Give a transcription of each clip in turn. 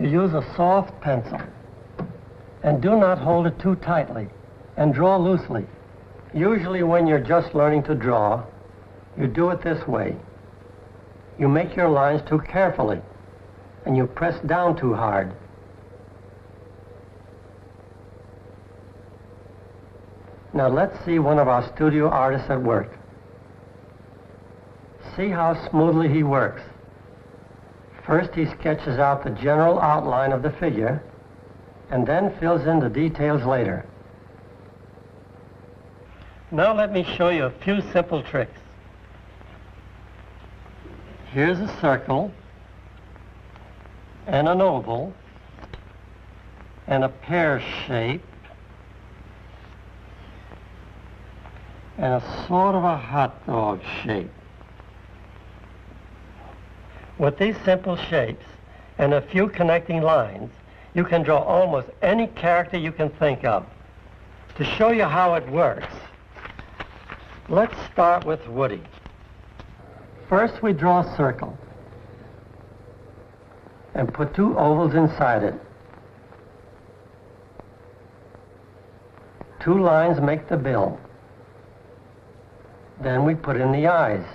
You use a soft pencil. And do not hold it too tightly. And draw loosely. Usually when you're just learning to draw, you do it this way. You make your lines too carefully, and you press down too hard. Now let's see one of our studio artists at work. See how smoothly he works. First he sketches out the general outline of the figure, and then fills in the details later. Now let me show you a few simple tricks. Here's a circle, and an oval, and a pear shape, and a sort of a hot dog shape. With these simple shapes and a few connecting lines, you can draw almost any character you can think of. To show you how it works, let's start with Woody. First we draw a circle and put two ovals inside it. Two lines make the bill. Then we put in the eyes,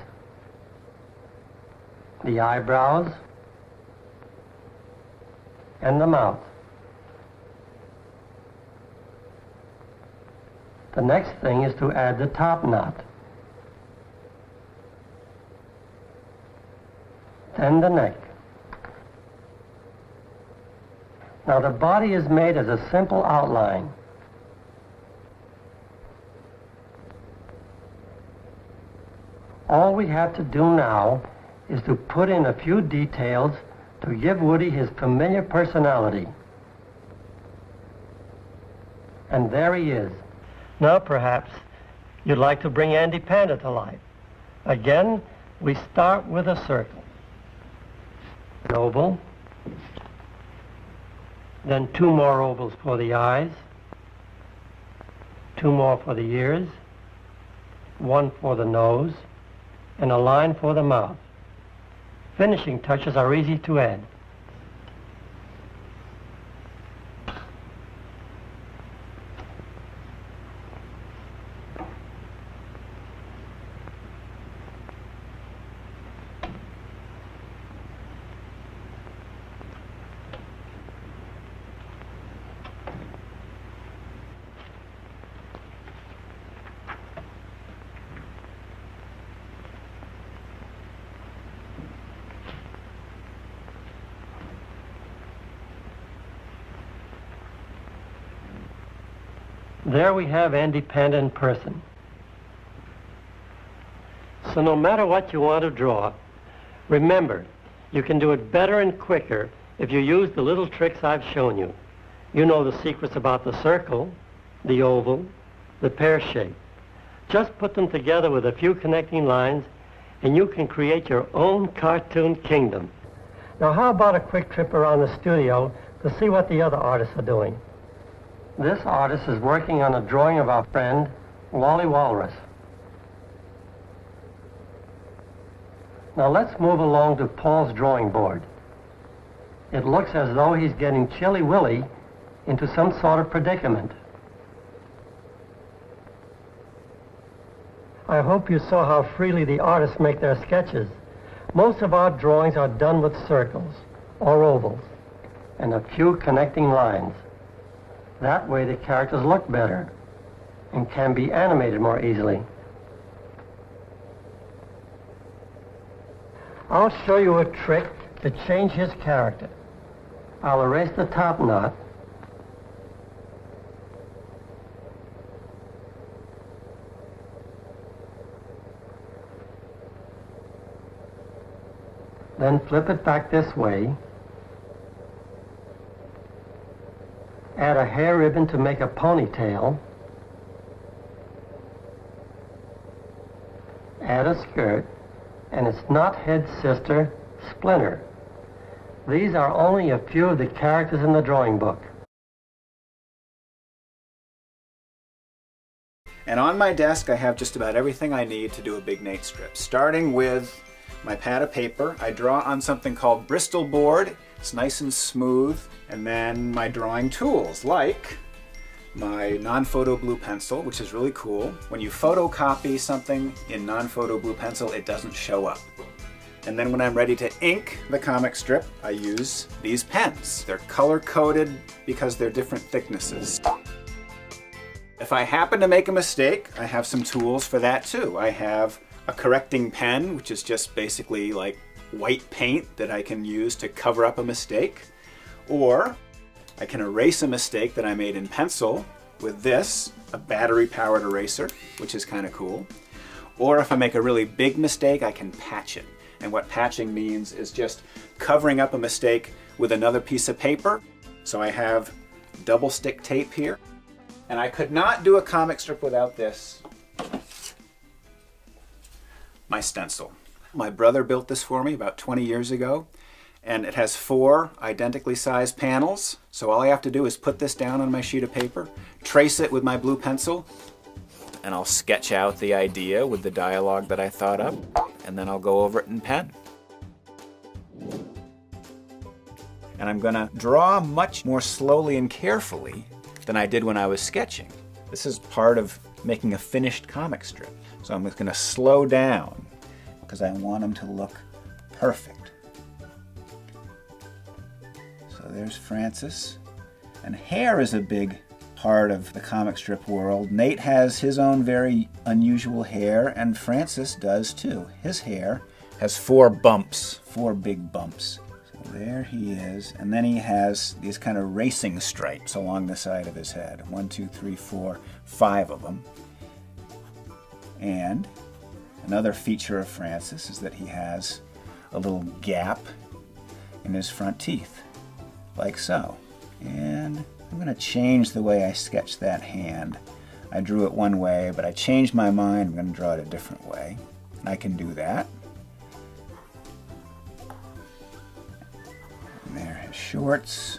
the eyebrows, and the mouth. The next thing is to add the top knot. Then the neck. Now the body is made as a simple outline. All we have to do now is to put in a few details to give Woody his familiar personality. And there he is. Now perhaps you'd like to bring Andy Panda to life. Again, we start with a circle. An oval, then two more ovals for the eyes, two more for the ears, one for the nose, and a line for the mouth. Finishing touches are easy to add. There we have Andy Panda in person. So no matter what you want to draw, remember, you can do it better and quicker if you use the little tricks I've shown you. You know the secrets about the circle, the oval, the pear shape. Just put them together with a few connecting lines, and you can create your own cartoon kingdom. Now how about a quick trip around the studio to see what the other artists are doing? This artist is working on a drawing of our friend, Wally Walrus. Now let's move along to Paul's drawing board. It looks as though he's getting Chilly Willy into some sort of predicament. I hope you saw how freely the artists make their sketches. Most of our drawings are done with circles or ovals and a few connecting lines. That way the characters look better and can be animated more easily. I'll show you a trick to change his character. I'll erase the top knot. Then flip it back this way. Add a hair ribbon to make a ponytail. Add a skirt and its knothead sister, Splinter. These are only a few of the characters in the drawing book. And on my desk I have just about everything I need to do a Big Nate strip. Starting with my pad of paper, I draw on something called Bristol board. It's nice and smooth. And then my drawing tools, like my non-photo blue pencil, which is really cool. When you photocopy something in non-photo blue pencil, it doesn't show up. And then when I'm ready to ink the comic strip, I use these pens. They're color-coded because they're different thicknesses. If I happen to make a mistake, I have some tools for that too. I have a correcting pen, which is just basically like white paint that I can use to cover up a mistake. Or I can erase a mistake that I made in pencil with this, a battery-powered eraser, which is kind of cool. Or if I make a really big mistake, I can patch it. And what patching means is just covering up a mistake with another piece of paper. So I have double stick tape here. And I could not do a comic strip without this. My stencil. My brother built this for me about 20 years ago. And it has 4 identically sized panels. So all I have to do is put this down on my sheet of paper, trace it with my blue pencil, and I'll sketch out the idea with the dialogue that I thought up, and then I'll go over it in pen. And I'm gonna draw much more slowly and carefully than I did when I was sketching. This is part of making a finished comic strip. So I'm just gonna slow down because I want them to look perfect. So there's Francis. And hair is a big part of the comic strip world. Nate has his own very unusual hair, and Francis does too. His hair has 4 bumps, 4 big bumps. So there he is. And then he has these kind of racing stripes along the side of his head. 1, 2, 3, 4, 5 of them. And another feature of Francis is that he has a little gap in his front teeth, like so. And I'm going to change the way I sketch that hand. I drew it one way, but I changed my mind. I'm going to draw it a different way. And I can do that. And there are his shorts.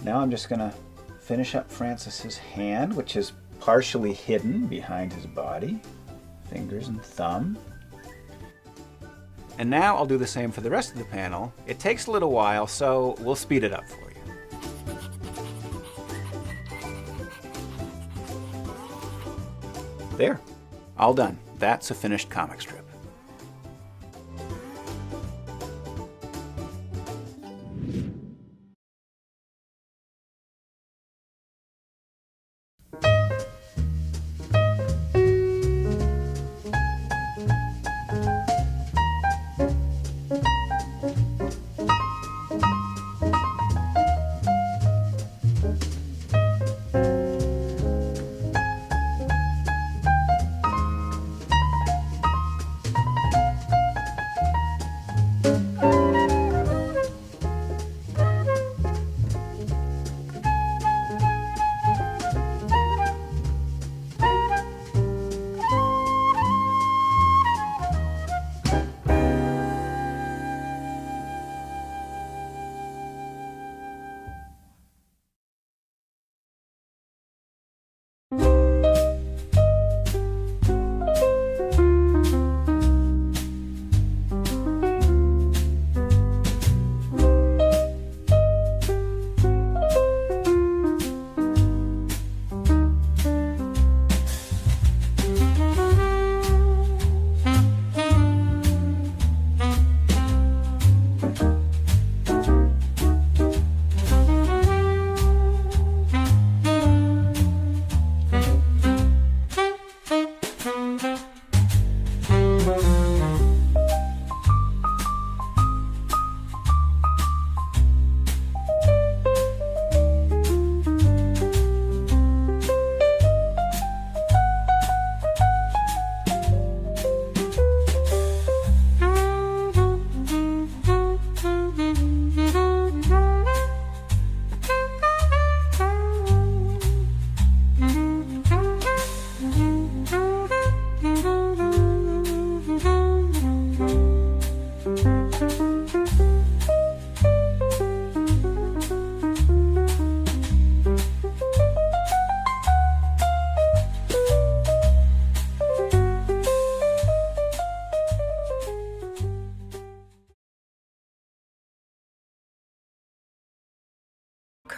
Now I'm just going to finish up Francis's hand, which is partially hidden behind his body. Fingers and thumb. And now I'll do the same for the rest of the panel. It takes a little while, so we'll speed it up for you. There, all done. That's a finished comic strip.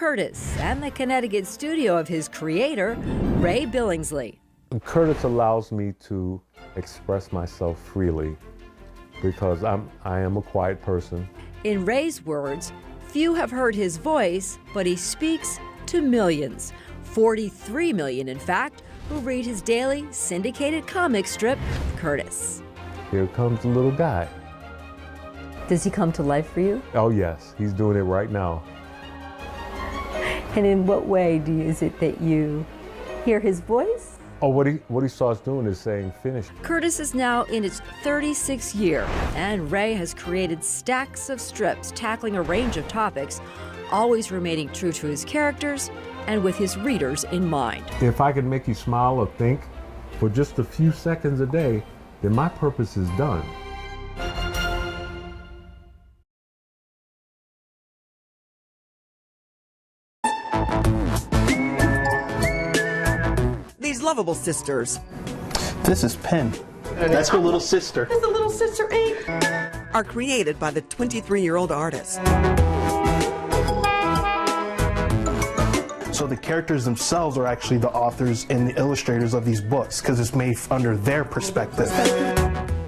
Curtis and the Connecticut studio of his creator, Ray Billingsley. Curtis allows me to express myself freely because I am a quiet person. In Ray's words, few have heard his voice, but he speaks to millions. 43 million, in fact, who read his daily syndicated comic strip, Curtis. Here comes the little guy. Does he come to life for you? Oh yes, he's doing it right now. And in what way is it that you hear his voice? Oh, what he starts doing is saying, finish. Curtis is now in its 36th year, and Ray has created stacks of strips tackling a range of topics, always remaining true to his characters and with his readers in mind. If I can make you smile or think for just a few seconds a day, then my purpose is done. These lovable sisters. This is Pen. That's her little sister. That's the little sister ink. Are created by the 23-year-old artist. So the characters themselves are actually the authors and the illustrators of these books because it's made under their perspective.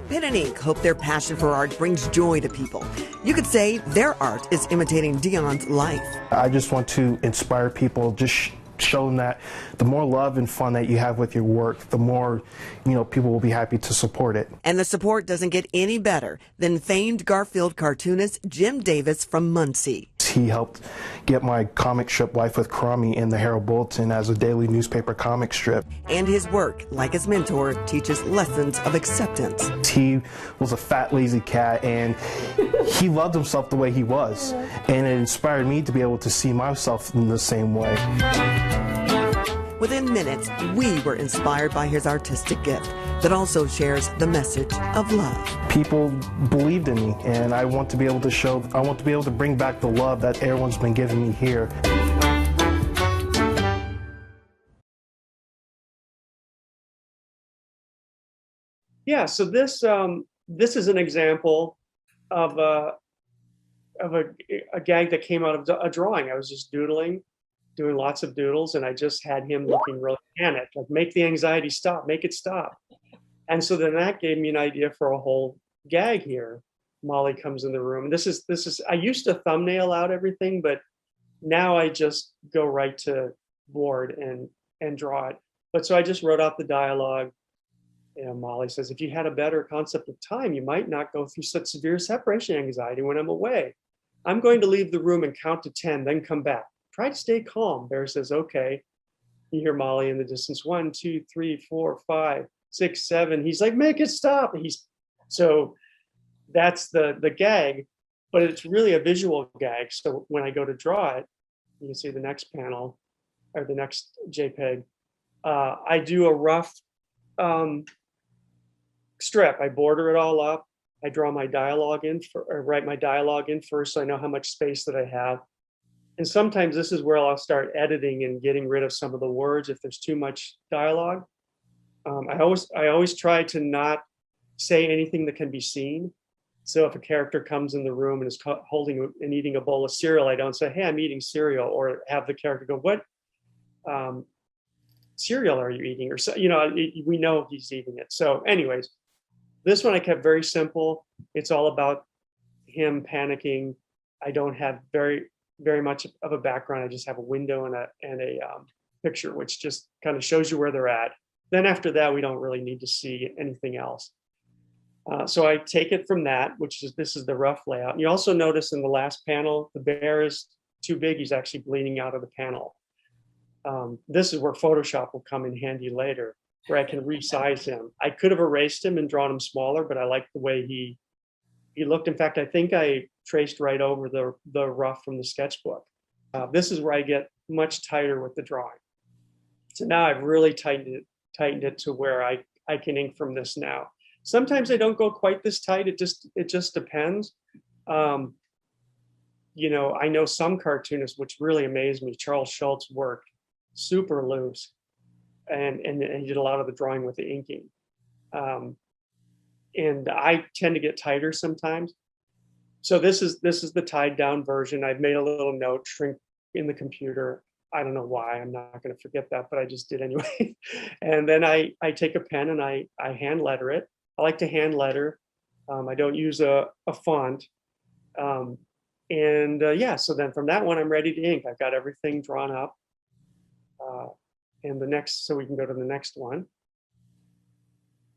Pen and ink hope their passion for art brings joy to people. You could say their art is imitating Dion's life. I just want to inspire people, just show them that the more love and fun that you have with your work, the more, people will be happy to support it. And the support doesn't get any better than famed Garfield cartoonist Jim Davis from Muncie. He helped get my comic strip Life with Crummy in the Herald Bulletin as a daily newspaper comic strip. And his work, like his mentor, teaches lessons of acceptance. He was a fat, lazy cat, and he loved himself the way he was. And it inspired me to be able to see myself in the same way. Within minutes, we were inspired by his artistic gift that also shares the message of love. People believed in me, and I want to be able to bring back the love that everyone's been giving me here. Yeah, so this is an example of a gag that came out of a drawing. I was just doing lots of doodles, and I just had him looking really panicked, like, make the anxiety stop, make it stop. And so then that gave me an idea for a whole gag here. Molly comes in the room. This is I used to thumbnail out everything, but now I just go right to board and draw it. But so I just wrote out the dialogue. Molly says, if you had a better concept of time, you might not go through such severe separation anxiety when I'm away. I'm going to leave the room and count to 10, then come back. Try to stay calm. Bear says, okay. You hear Molly in the distance, 1, 2, 3, 4, 5, 6, 7. He's like, make it stop. So that's the gag, but it's really a visual gag. So when I go to draw it, you can see the next panel or the next JPEG. I do a rough strip. I border it all up. I draw my dialogue in or write my dialogue in first, so I know how much space that I have. And sometimes this is where I'll start editing and getting rid of some of the words if there's too much dialogue. I always try to not say anything that can be seen. So if a character comes in the room and is holding and eating a bowl of cereal, I don't say, hey, I'm eating cereal, or have the character go, what cereal are you eating? Or so, we know he's eating it. So anyways, this one I kept very simple. It's all about him panicking. I don't have very much of a background. I just have a window and a picture, which just kind of shows you where they're at. Then after that, we don't really need to see anything else. So I take it from that, this is the rough layout. And you also notice in the last panel, the bear is too big. He's actually bleeding out of the panel. This is where Photoshop will come in handy later, where I can resize him. I could have erased him and drawn him smaller, but I like the way he looked. In fact, I think I traced right over the rough from the sketchbook. This is where I get much tighter with the drawing. So now I've really tightened it to where I can ink from this now. Sometimes I don't go quite this tight. It just depends. I know some cartoonists, which really amazed me. Charles Schultz worked super loose, and he did a lot of the drawing with the inking. And I tend to get tighter sometimes. So this is the tied down version. I've made a little note, in the computer. I don't know why. I'm not going to forget that, but I just did anyway. And then I take a pen and I hand letter it. I like to hand letter. I don't use a font. Yeah, so then from that one, I'm ready to ink. I've got everything drawn up. And the next, so we can go to the next one.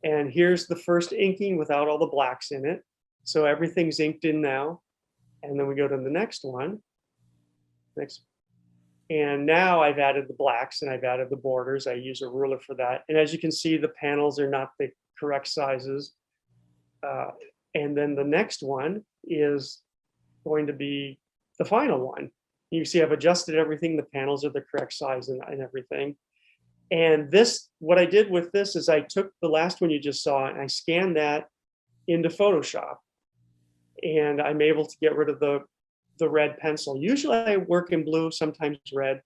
And here's the first inking without all the blacks in it. So everything's inked in now. And then we go to the next one. Next. And now I've added the blacks and I've added the borders. I use a ruler for that. And as you can see, the panels are not the correct sizes. And then the next one is going to be the final one. You see I've adjusted everything. The panels are the correct size and everything. And this, what I did with this is I took the last one you just saw and I scanned that into Photoshop. And I'm able to get rid of the red pencil. Usually I work in blue, sometimes red,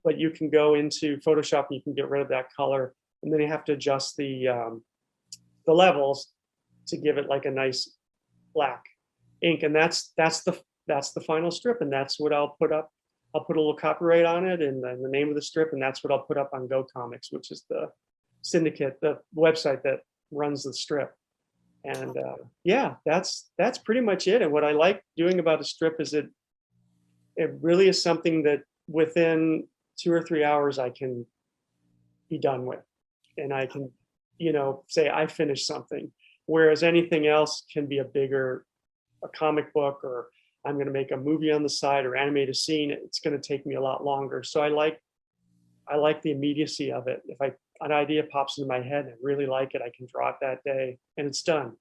but you can go into Photoshop and you can get rid of that color. And then you have to adjust the levels to give it like a nice black ink. And that's the final strip. And that's what I'll put up. I'll put a little copyright on it and then the name of the strip. And that's what I'll put up on Go Comics, which is the syndicate, the website that runs the strip. And yeah, that's pretty much it. And what I like doing about a strip is it really is something that within 2 or 3 hours I can be done with, and I can, say I finished something. Whereas anything else can be a comic book, or I'm going to make a movie on the side or animate a scene. It's going to take me a lot longer. So I like the immediacy of it. If an idea pops into my head and I really like it, I can draw it that day and it's done.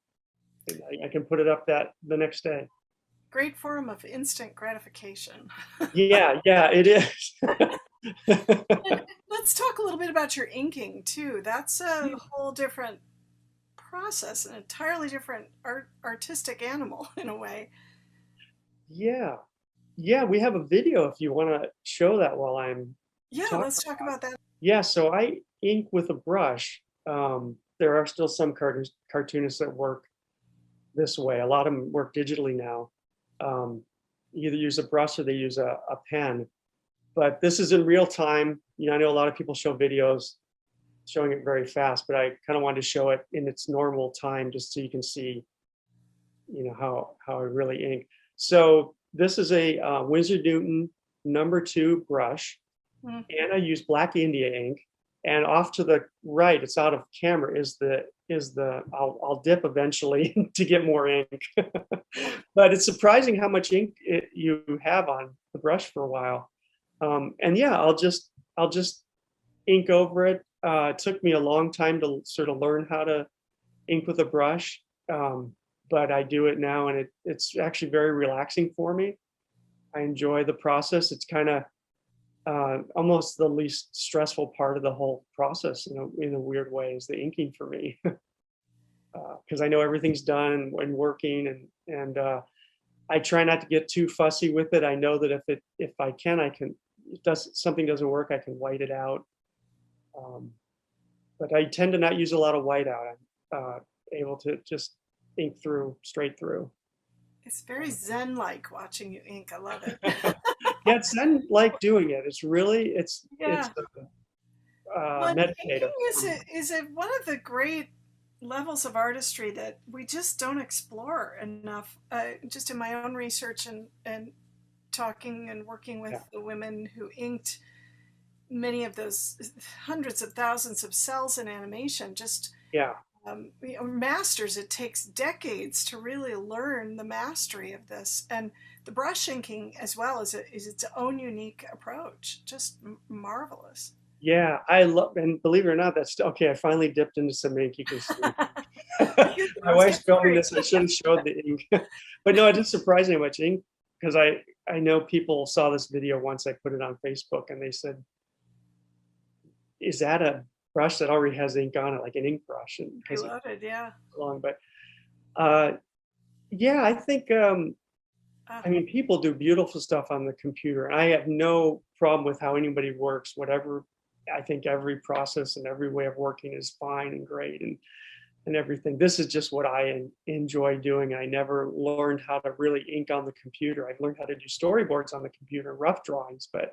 And I can put it up the next day. Great form of instant gratification. Yeah, it is. Let's talk a little bit about your inking too. That's a whole different process, an entirely different artistic animal in a way. Yeah, we have a video if you want to show that while I'm let's talk about that. Yeah, so I ink with a brush. There are still some cartoonists that work this way. A lot of them work digitally now. Either use a brush or they use a pen. But this is in real time. I know a lot of people show videos showing it very fast, but I kind of wanted to show it in its normal time just so you can see, how I really ink. So this is a Winsor Newton #2 brush. And I use Black India ink, and off to the right, it's out of camera, is the I'll dip eventually to get more ink. But it's surprising how much ink you have on the brush for a while. And yeah, I'll just ink over it. It took me a long time to sort of learn how to ink with a brush, but I do it now, and it's actually very relaxing for me. I enjoy the process. It's kind of almost the least stressful part of the whole process, in a weird way, is the inking for me. Because I know everything's done and working, and I try not to get too fussy with it. I know that if I can, something doesn't work, I can white it out. But I tend to not use a lot of whiteout. I'm able to just ink straight through. It's very Zen-like watching you ink. I love it. Yeah, it's Zen-like doing it. It's really, it's meditative. Is it one of the great levels of artistry that we just don't explore enough? Just in my own research and talking and working with the women who inked many of those hundreds of thousands of cells in animation, masters. It takes decades to really learn the mastery of this, and the brush inking as well is its own unique approach. Just marvelous. Yeah, I love, and believe it or not, that's okay. I finally dipped into some ink. You can see. My wife's filming this. I should have showed the ink, but no, it is surprising how much ink, because I know people saw this video once I put it on Facebook, and they said, "Is that a brush that already has ink on it, like an ink brush?" And Reloaded, yeah. Long, but yeah, I think people do beautiful stuff on the computer, and I have no problem with how anybody works. Whatever, I think every process and every way of working is fine and great, and everything. This is just what I enjoy doing. I never learned how to really ink on the computer. I've learned how to do storyboards on the computer, rough drawings, but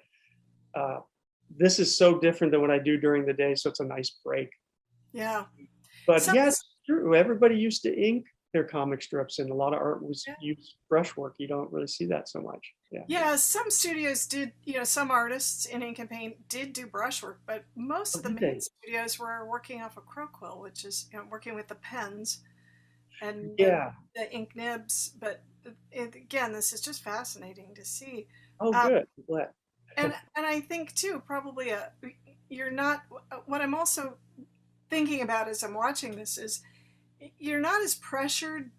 this is so different than what I do during the day. So it's a nice break. Yeah. But yeah, it's true. Everybody used to ink their comic strips, and a lot of art was used brushwork. You don't really see that so much. Yeah, some studios did, some artists in ink and paint did do brushwork, but most of the main studios were working off of crow quill, which is working with the pens and the ink nibs. But again, this is just fascinating to see. Oh, good. I'm glad. And I think too, probably you're not. What I'm also thinking about as I'm watching this is you're not as pressured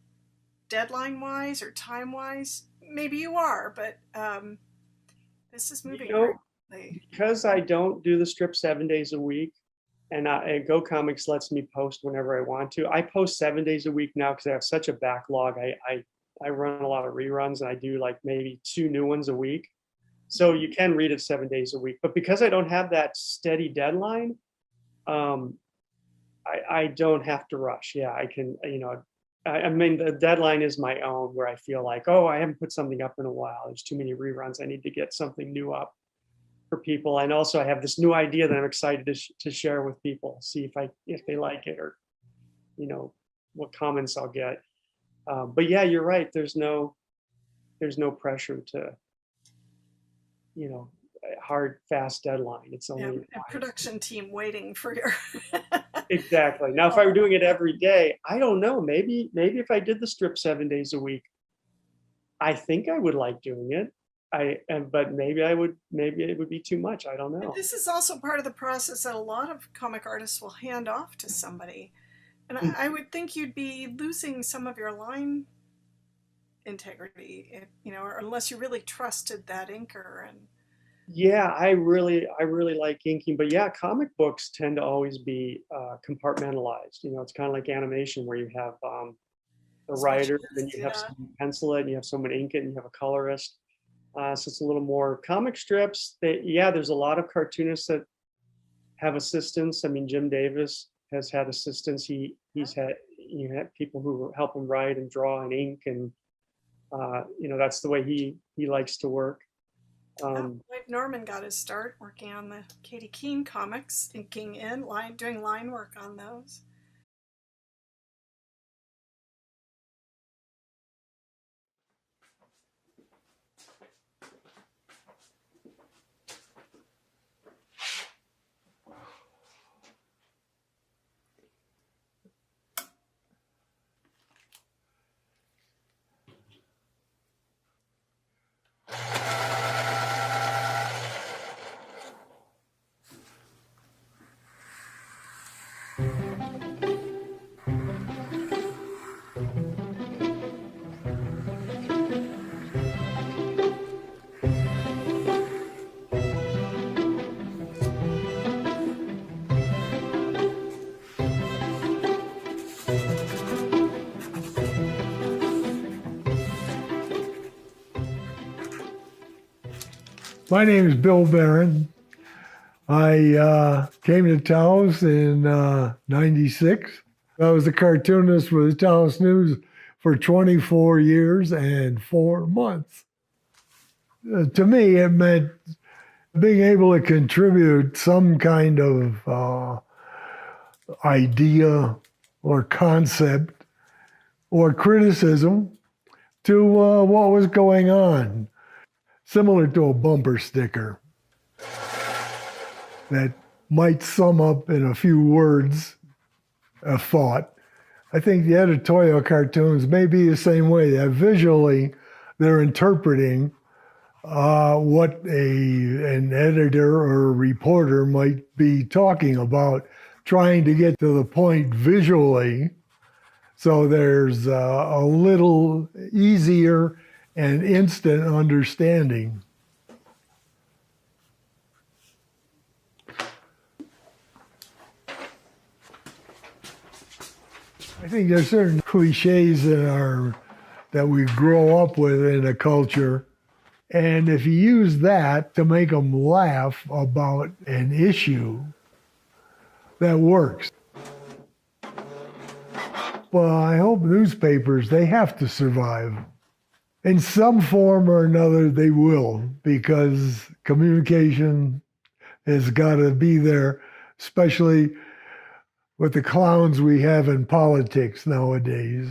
deadline wise or time wise. Maybe you are, but this is moving quickly. Because I don't do the strip 7 days a week, and Go Comics lets me post whenever I want to. I post 7 days a week now because I have such a backlog. I run a lot of reruns, and I do like maybe 2 new ones a week. So you can read it 7 days a week. But because I don't have that steady deadline, I don't have to rush. Yeah, I can, I mean, the deadline is my own, where I feel like, oh, I haven't put something up in a while. There's too many reruns. I need to get something new up for people. And also I have this new idea that I'm excited to share with people, see if they like it, or, what comments I'll get. But yeah, you're right. There's no pressure to, hard, fast deadline. It's only a production team waiting for your Exactly. Now, if I were doing it every day, I don't know. Maybe if I did the strip 7 days a week, I think I would like doing it. But maybe it would be too much. I don't know. This is also part of the process that a lot of comic artists will hand off to somebody, and I would think you'd be losing some of your line integrity, or unless you really trusted that inker. And yeah, I really like inking, but yeah, comic books tend to always be compartmentalized. It's kind of like animation, where you have the writer, then you have someone pencil it, and you have someone ink it, and you have a colorist. So it's a little more. Comic strips, there's a lot of cartoonists that have assistants. I mean, Jim Davis has had assistants. He's had people who help him write and draw and ink, and that's the way he likes to work. Norman got his start working on the Katie Keene comics, inking doing line work on those. My name is Bill Barron. I came to Taos in '96. I was a cartoonist with the Taos News for 24 years and 4 months. To me, it meant being able to contribute some kind of idea or concept or criticism to what was going on. Similar to a bumper sticker that might sum up in a few words a thought. I think the editorial cartoons may be the same way, that visually they're interpreting what an editor or a reporter might be talking about, trying to get to the point visually, so there's a little easier and instant understanding. I think there's certain cliches that we grow up with in a culture, and if you use that to make them laugh about an issue, that works. I hope newspapers, they have to survive. In some form or another, they will, because communication has got to be there, especially with the clowns we have in politics nowadays.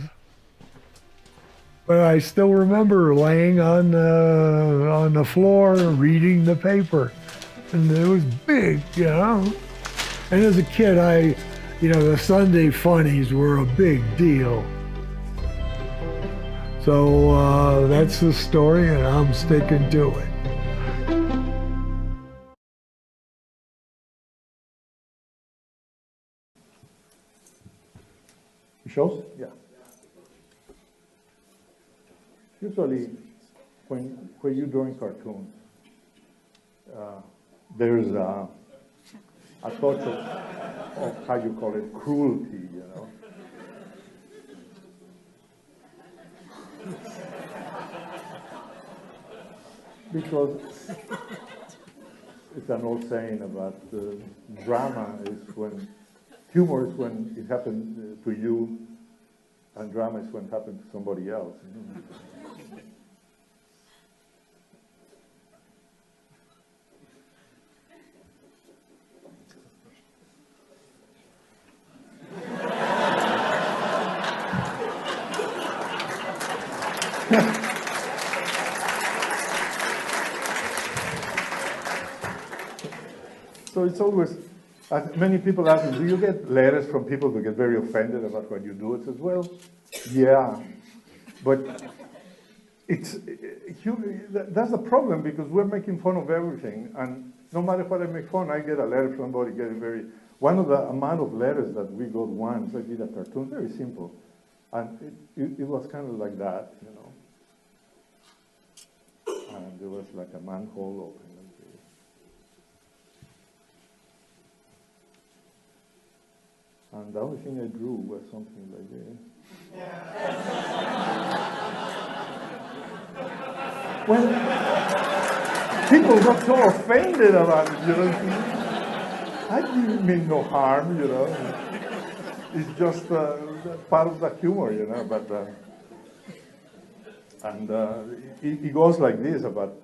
But I still remember laying on the floor reading the paper, and it was big, you know. And as a kid, the Sunday funnies were a big deal. So that's the story, and I'm sticking to it. Shows? Yeah. Usually, when you're drawing cartoons, there's a touch of how you call it, cruelty, you know. Because it's an old saying about drama is when, humor is when it happened to you, and drama is when it happened to somebody else. You know? So it's always, many people ask me, do you get letters from people who get very offended about what you do? It says, well, yeah, but that's the problem, because we're making fun of everything, and no matter what I make fun, I get a letter from somebody getting very, one of the amount of letters that we got once, I did a cartoon, very simple, and it was kind of like that, you know, and there was like a manhole open. And the only thing I drew was something like this. When people got so offended about it, you know, I didn't mean no harm, you know. It's just part of the humor, you know. But it goes like this about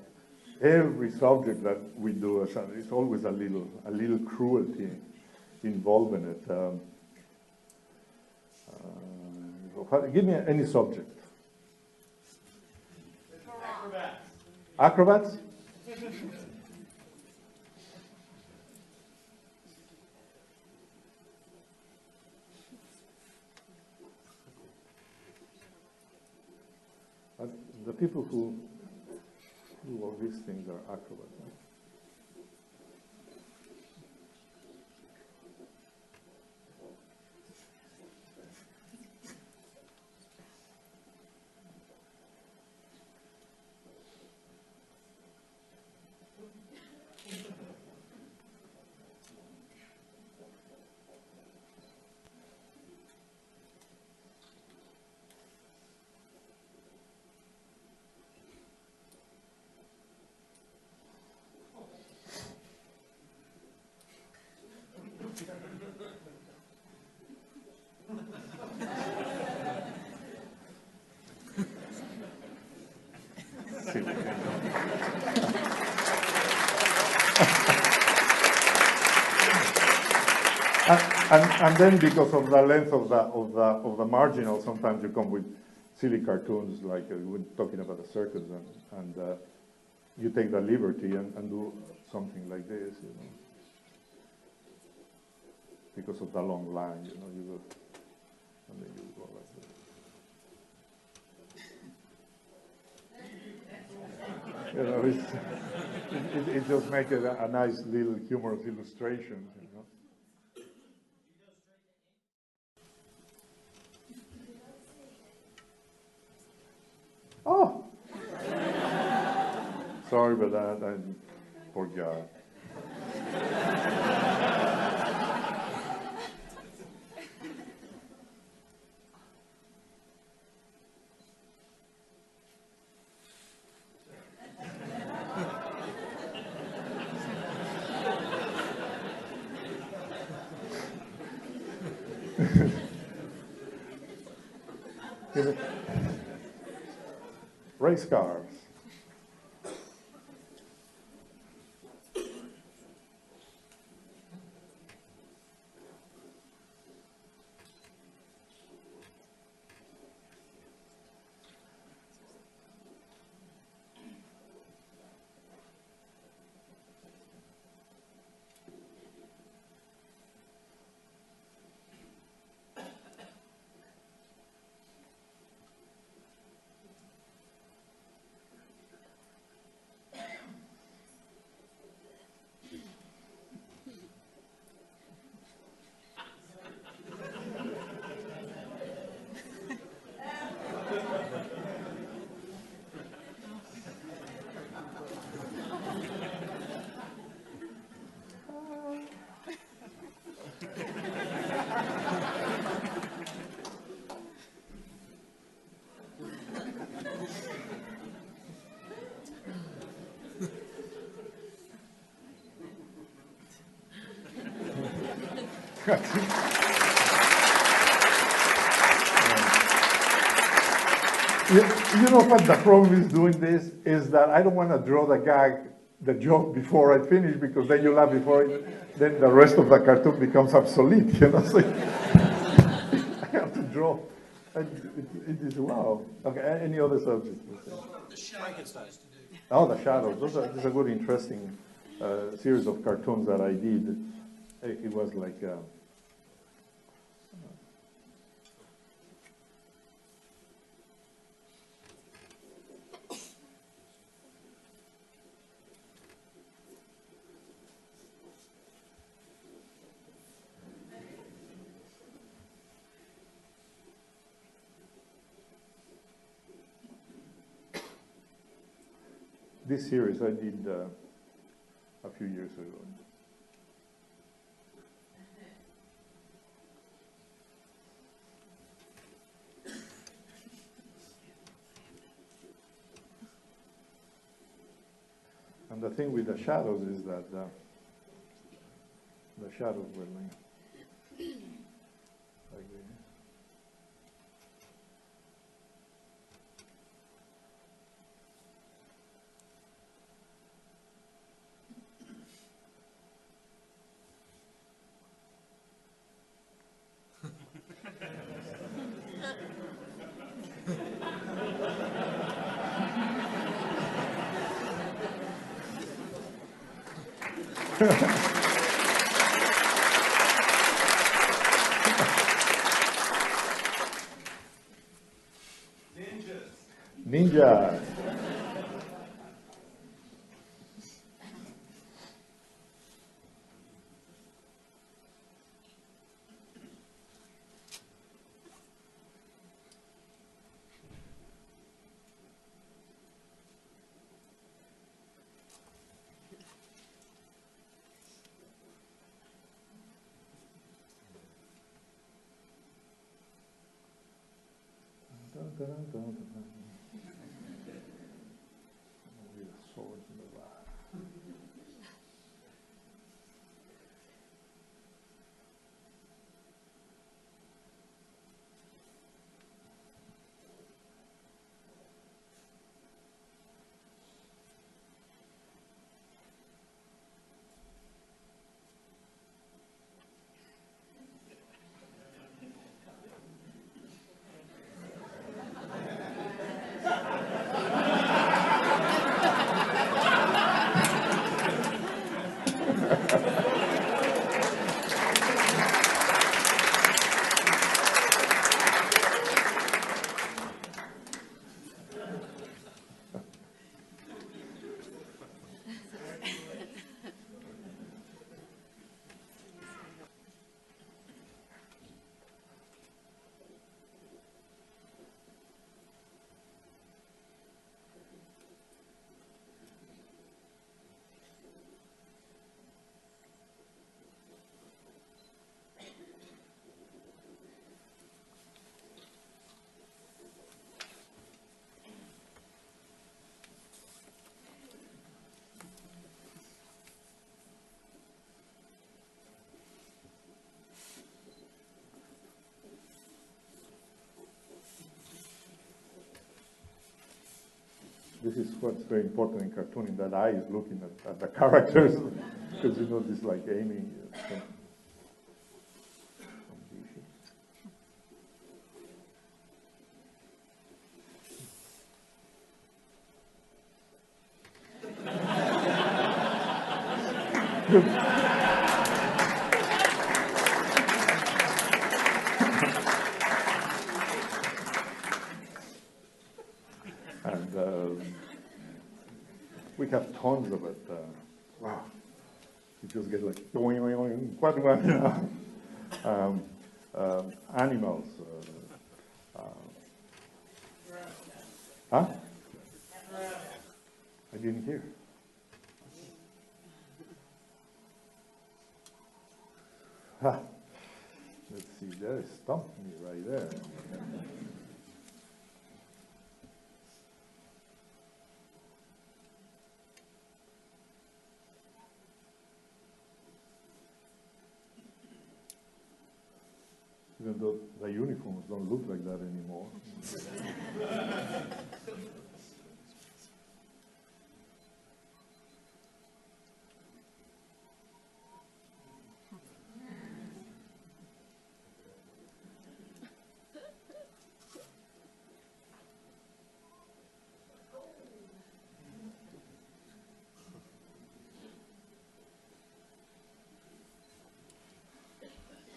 every subject that we do. It's always a little cruelty involved in it. Give me any subject. Acrobats? The people who do all these things are acrobats. And then, because of the length of the marginal, sometimes you come with silly cartoons, like when talking about the circus, and you take the liberty and do something like this, you know, because of the long line, you know, you go, and then you go like this. You know, it just makes it a nice little humorous illustration, you know. Oh, sorry about that. I forgot. You know, race cars. You know what the problem is doing this is that I don't want to draw the gag, the joke before I finish, because then you laugh before then the rest of the cartoon becomes obsolete. You know, so I have to draw. It is wow. Okay, any other subject? Oh, the shadows. This is a good, interesting series of cartoons that I did. It was like. This series I did a few years ago. And the thing with the shadows is that the shadows were like this. Ninja. this is what's very important in cartooning, that eye is looking at the characters, because you know, this like aiming. And we have tons of it. Wow. You just get like, animals. Huh? I didn't hear. Ha. Let's see, that stumped me right there. Even though the uniforms don't look like that anymore.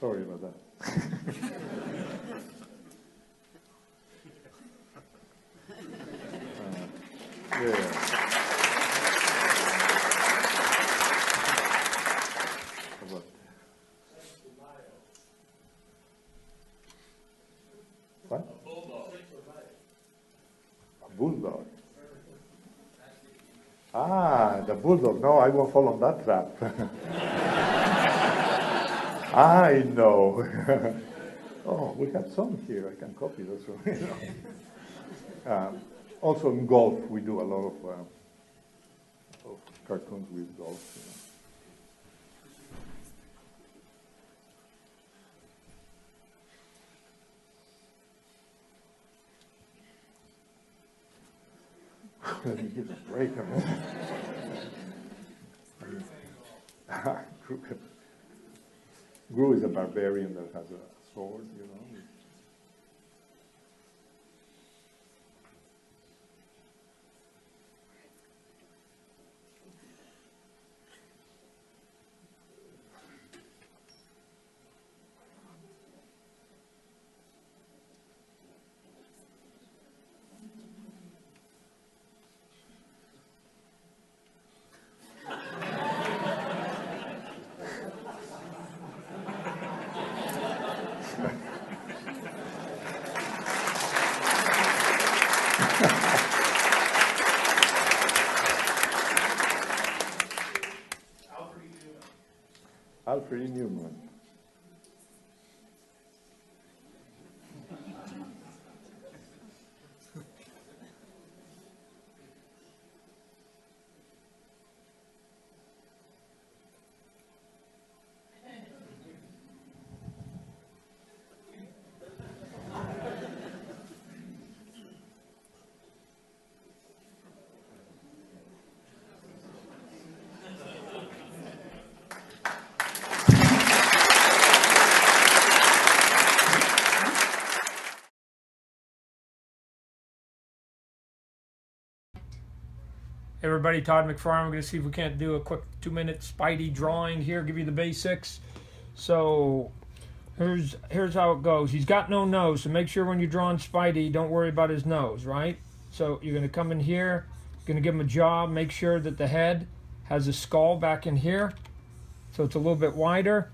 Sorry about that. Yeah. What? A bulldog. Ah, the bulldog. No, I won't fall on that trap. I know. Oh, we have some here. I can copy this one. Also in golf, we do a lot of cartoons with golf. Let me give a break. Gru is a barbarian that has a sword, you know. Alfred Newman. Hey everybody, Todd McFarland. We're going to see if we can't do a quick 2-minute Spidey drawing here, give you the basics. So here's how it goes. He's got no nose, so make sure when you're drawing Spidey, don't worry about his nose, right? So you're going to come in here, going to give him a jaw, make sure that the head has a skull back in here, so it's a little bit wider.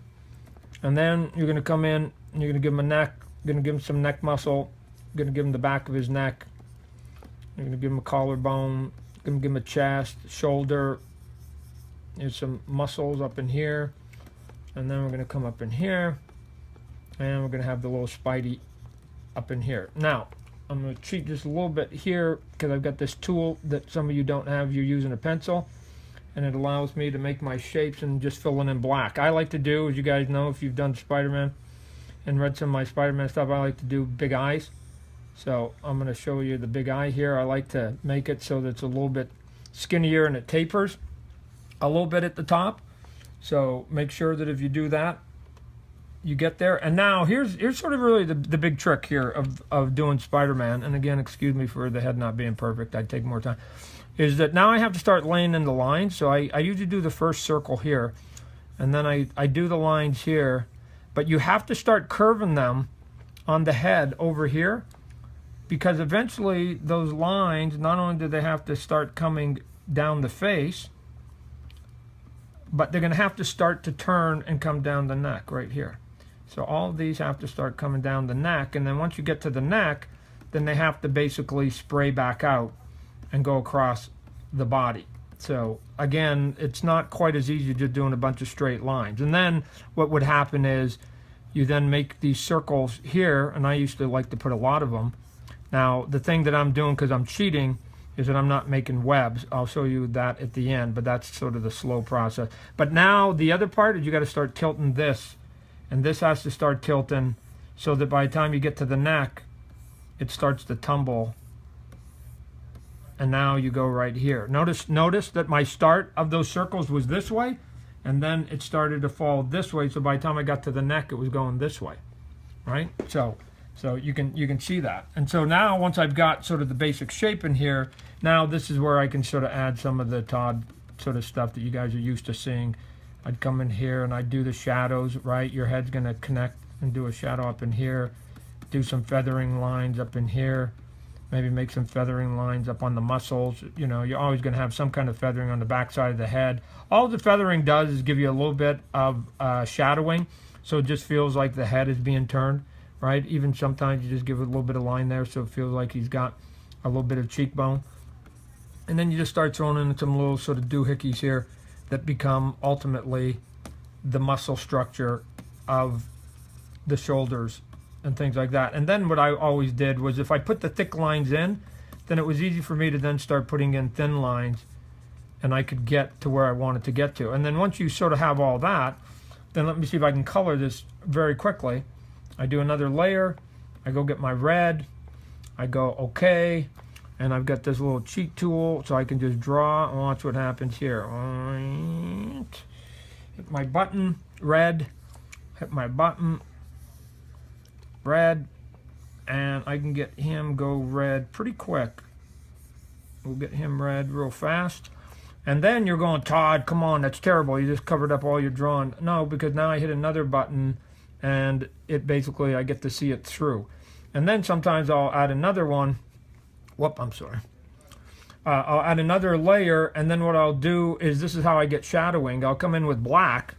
And then you're going to come in and you're going to give him a neck, going to give him some neck muscle, going to give him the back of his neck. You're going to give him a collarbone. Give him a chest, shoulder. There's some muscles up in here. And then we're going to come up in here. And we're going to have the little Spidey up in here. Now, I'm going to cheat just a little bit here because I've got this tool that some of you don't have. You're using a pencil. And it allows me to make my shapes and just fill it in black. I like to do, as you guys know, if you've done Spider-Man and read some of my Spider-Man stuff, I like to do big eyes. So I'm going to show you the big eye here. I like to make it so that it's a little bit skinnier and it tapers a little bit at the top. So make sure that if you do that, you get there. And now here's sort of really the big trick here of doing Spider-Man. And again, excuse me for the head not being perfect. I'd take more time. Is that now I have to start laying in the lines. So I usually do the first circle here. And then I do the lines here. But you have to start curving them on the head over here. Because eventually those lines, not only do they have to start coming down the face, but they're going to have to start to turn and come down the neck right here. So all of these have to start coming down the neck, and then once you get to the neck, then they have to basically spray back out and go across the body. So again, it's not quite as easy just doing a bunch of straight lines. And then what would happen is you then make these circles here, and I used to like to put a lot of them. Now the thing that I'm doing, because I'm cheating, is that I'm not making webs. I'll show you that at the end, but that's sort of the slow process. But now the other part is you got to start tilting this, and this has to start tilting so that by the time you get to the neck, it starts to tumble. And now you go right here. Notice that my start of those circles was this way, and then it started to fall this way. So by the time I got to the neck, it was going this way, right? So you can see that. And so now once I've got sort of the basic shape in here, now this is where I can sort of add some of the Todd sort of stuff that you guys are used to seeing. I'd come in here and I'd do the shadows, right? Your head's going to connect and do a shadow up in here. Do some feathering lines up in here. Maybe make some feathering lines up on the muscles. You know, you're always going to have some kind of feathering on the back side of the head. All the feathering does is give you a little bit of shadowing, so it just feels like the head is being turned, right? Even sometimes you just give it a little bit of line there so it feels like he's got a little bit of cheekbone. And then you just start throwing in some little sort of doohickeys here that become ultimately the muscle structure of the shoulders and things like that. And then what I always did was if I put the thick lines in, then it was easy for me to then start putting in thin lines, and I could get to where I wanted to get to. And then once you sort of have all that, then let me see if I can color this very quickly. I do another layer, I go get my red, I go okay, and I've got this little cheat tool so I can just draw and watch what happens here. Hit my button, red, hit my button, red, and I can get him go red pretty quick. We'll get him red real fast. And then you're going, Todd, come on, that's terrible. You just covered up all your drawing. No, because now I hit another button and it basically, I get to see it through. And then sometimes I'll add another one. Whoop, I'm sorry. I'll add another layer, and then what I'll do is, this is how I get shadowing. I'll come in with black,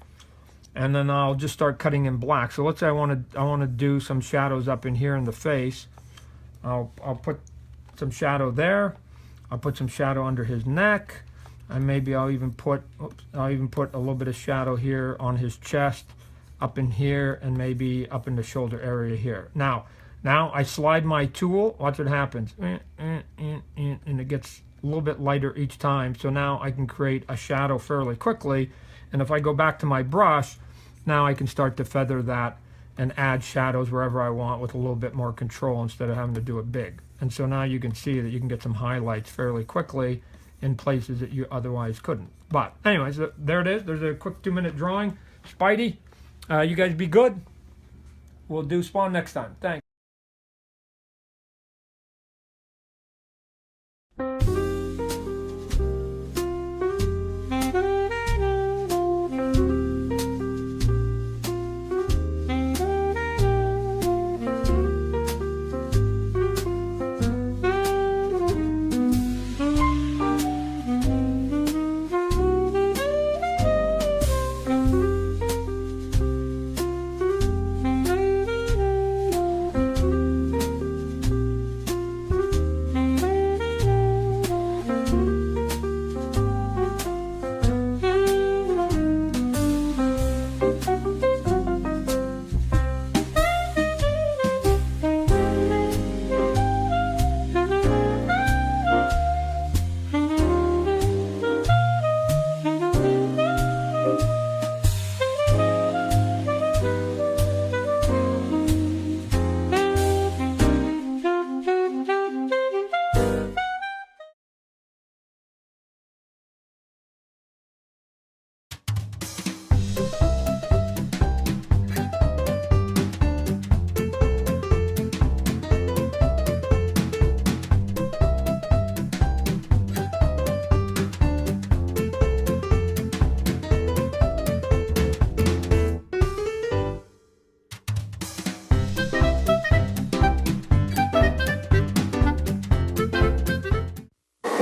and then I'll just start cutting in black. So let's say I want to do some shadows up in here in the face. I'll put some shadow there. I'll put some shadow under his neck, and maybe I'll even put a little bit of shadow here on his chest, up in here, and maybe up in the shoulder area here. Now I slide my tool. Watch what happens, and it gets a little bit lighter each time. So now I can create a shadow fairly quickly. And if I go back to my brush, now I can start to feather that and add shadows wherever I want with a little bit more control instead of having to do it big. And so now you can see that you can get some highlights fairly quickly in places that you otherwise couldn't. But anyways, there it is. There's a quick 2-minute drawing. Spidey, you guys be good. We'll do Spawn next time. Thanks.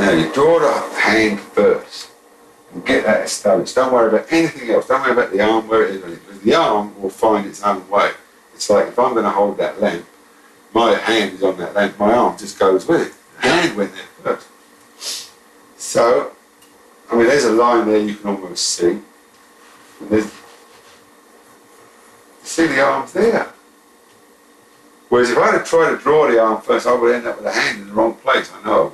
Now you draw the hand first and get that established. Don't worry about anything else. Don't worry about the arm, where it is, because the arm will find its own way. It's like if I'm going to hold that lamp, my hand is on that lamp, my arm just goes with it. The hand went there first. So, I mean, there's a line there you can almost see. And see the arm's there. Whereas if I had tried to draw the arm first, I would end up with the hand in the wrong place. I know I would.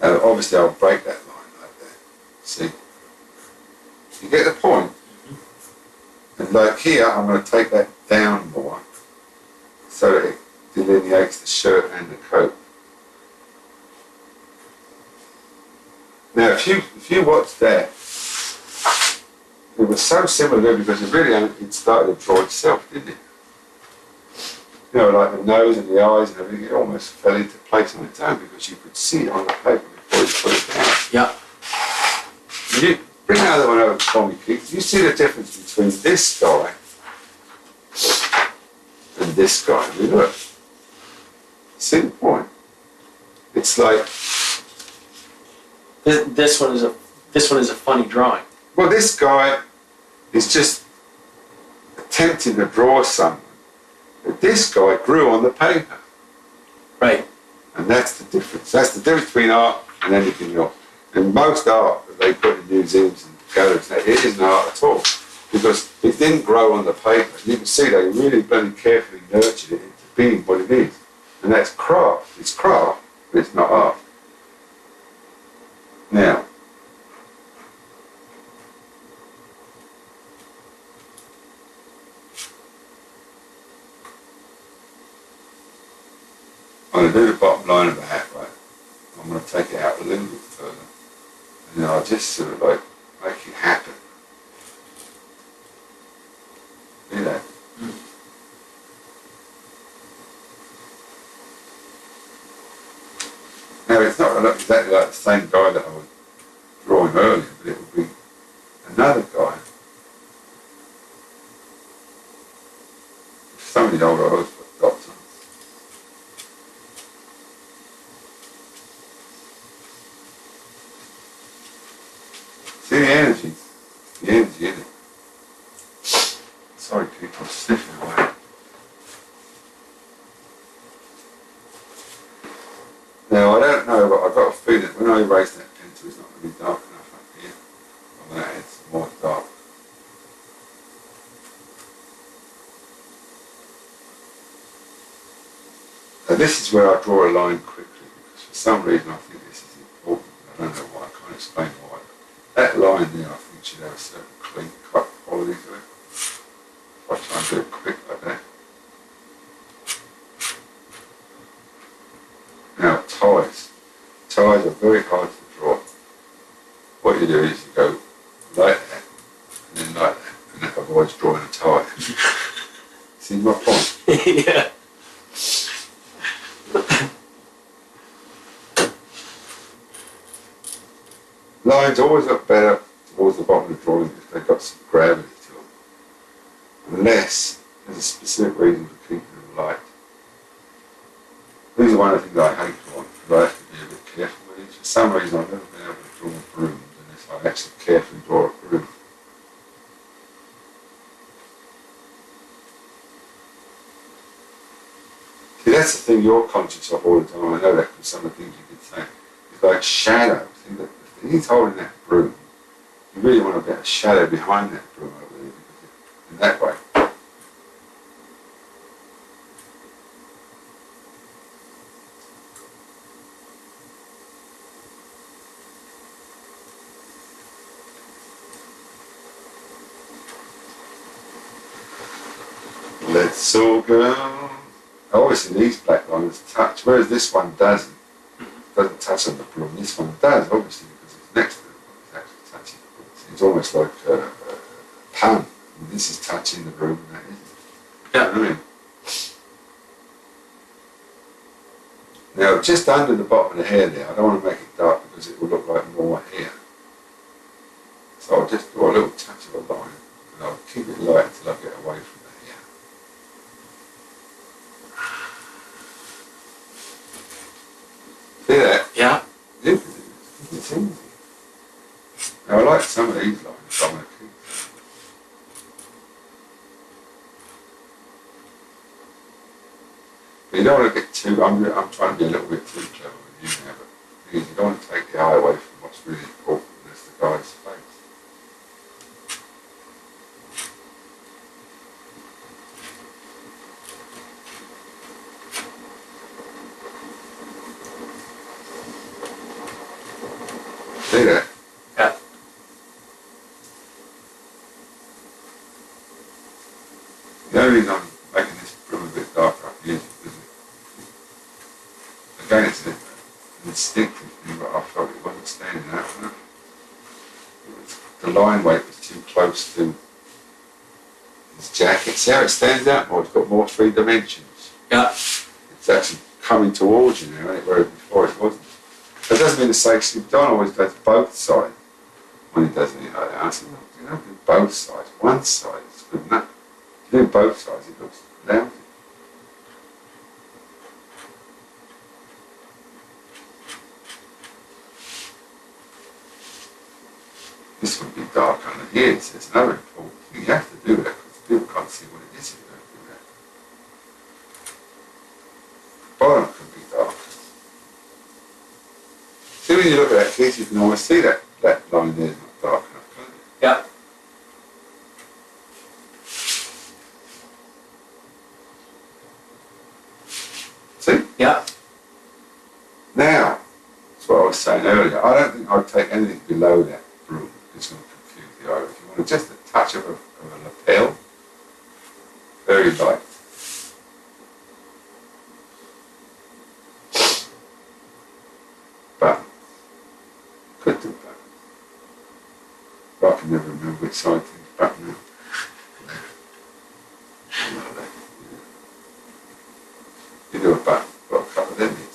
Obviously, I'll break that line like that. See? You get the point? And like here, I'm going to take that down more so that it delineates the shirt and the coat. Now, if you watch that, it was so similar because it started to draw itself, didn't it? You know, like the nose and the eyes and everything, it almost fell into place on its own because you could see it on the paper before you put it down. Yeah. You bring another one over for me, Keith. You see the difference between this guy and this guy? I mean, look. See the point? It's like this one is a funny drawing. Well, this guy is just attempting to draw someone. But this guy grew on the paper. Right. And that's the difference. That's the difference between art and anything else. And most art that they put in museums and galleries, it isn't art at all. Because it didn't grow on the paper. You can see they really very carefully nurtured it into being what it is. And that's craft. It's craft, but it's not art. Now, I'm going to do the bottom line of the hat, right? I'm going to take it out a little bit further. And then I'll just sort of like make it happen. See that? Now it's not exactly like the same guy that I was drawing earlier, but it would be another guy. Some of the older I always put dots on. See the energy in it. Sorry, Keith, I'm sniffing away. Now, I don't know, but I've got a feeling that when I erase that pencil, it's not going to be dark enough up here. I'm going to add some more dark. Now, this is where I draw a line quickly, because for some reason I think this is important. I don't know why, I can't explain why. That line there, I think, should have a certain clean cut quality to it. If I try and do it quick like that. Now, ties. Ties are very hard to draw. What you do is you go like that, and then like that, and that avoids drawing a tie. See my point? Yeah. Lines always look better towards the bottom of the drawing if they've got some gravity to them. Unless there's a specific reason for keeping them light. These are one of the things I hate drawing, because I have to be a bit careful with these. For some reason I've never been able to draw brooms unless I actually carefully draw a broom. See, that's the thing you're conscious of all the time. I know that from some of the things you could say. It's like shadow. See, that if he's holding that broom, you really want to get a shadow behind that broom over there, because in that way. Let's all go. Obviously these black lines touch, whereas this one doesn't. It doesn't touch on the broom. This one does, obviously, because it's next to the broom. It's actually touching the broom. It's almost like a pun. And this is touching the broom and that isn't. Yeah. You know what I mean? Now, just under the bottom of the hair there, I don't want to make it dark because it will look like more hair. So I'll just do a little touch of a line and I'll keep it light until I get away from the hair. But you don't want to get too, I'm trying to be a little bit too clever with you now, but you don't want to take the eye away from what's really important, and that's the guy's face. See that? Yeah. The only reason I'm making this room a bit darker up here is because again it's an instinctive thing, but I felt it wasn't standing out enough. The line weight was too close to his jacket. See how it stands out more? It's got more 3 dimensions. Yeah. It's actually coming towards you now, isn't it? Whereas before it wasn't. That doesn't mean to say, because Don always goes both sides when he does anything like that. I said, no, you don't do both sides. One side is good enough. If you do both sides, it looks lousy. This would be dark under here. It's another important thing. You have to do that because people can't see what it is if you don't do that. The bottom can be dark. See, when you look at that piece, you can almost see that line there is not dark enough, can't you? Yeah. See? Yeah. Now, that's what I was saying earlier. I don't think I'd take anything below that broom. It's going to confuse the eye. If you want just a touch of a lapel, very light. Button. Could do button. But I can never remember which side things button now. You do a button, got a couple of them bits.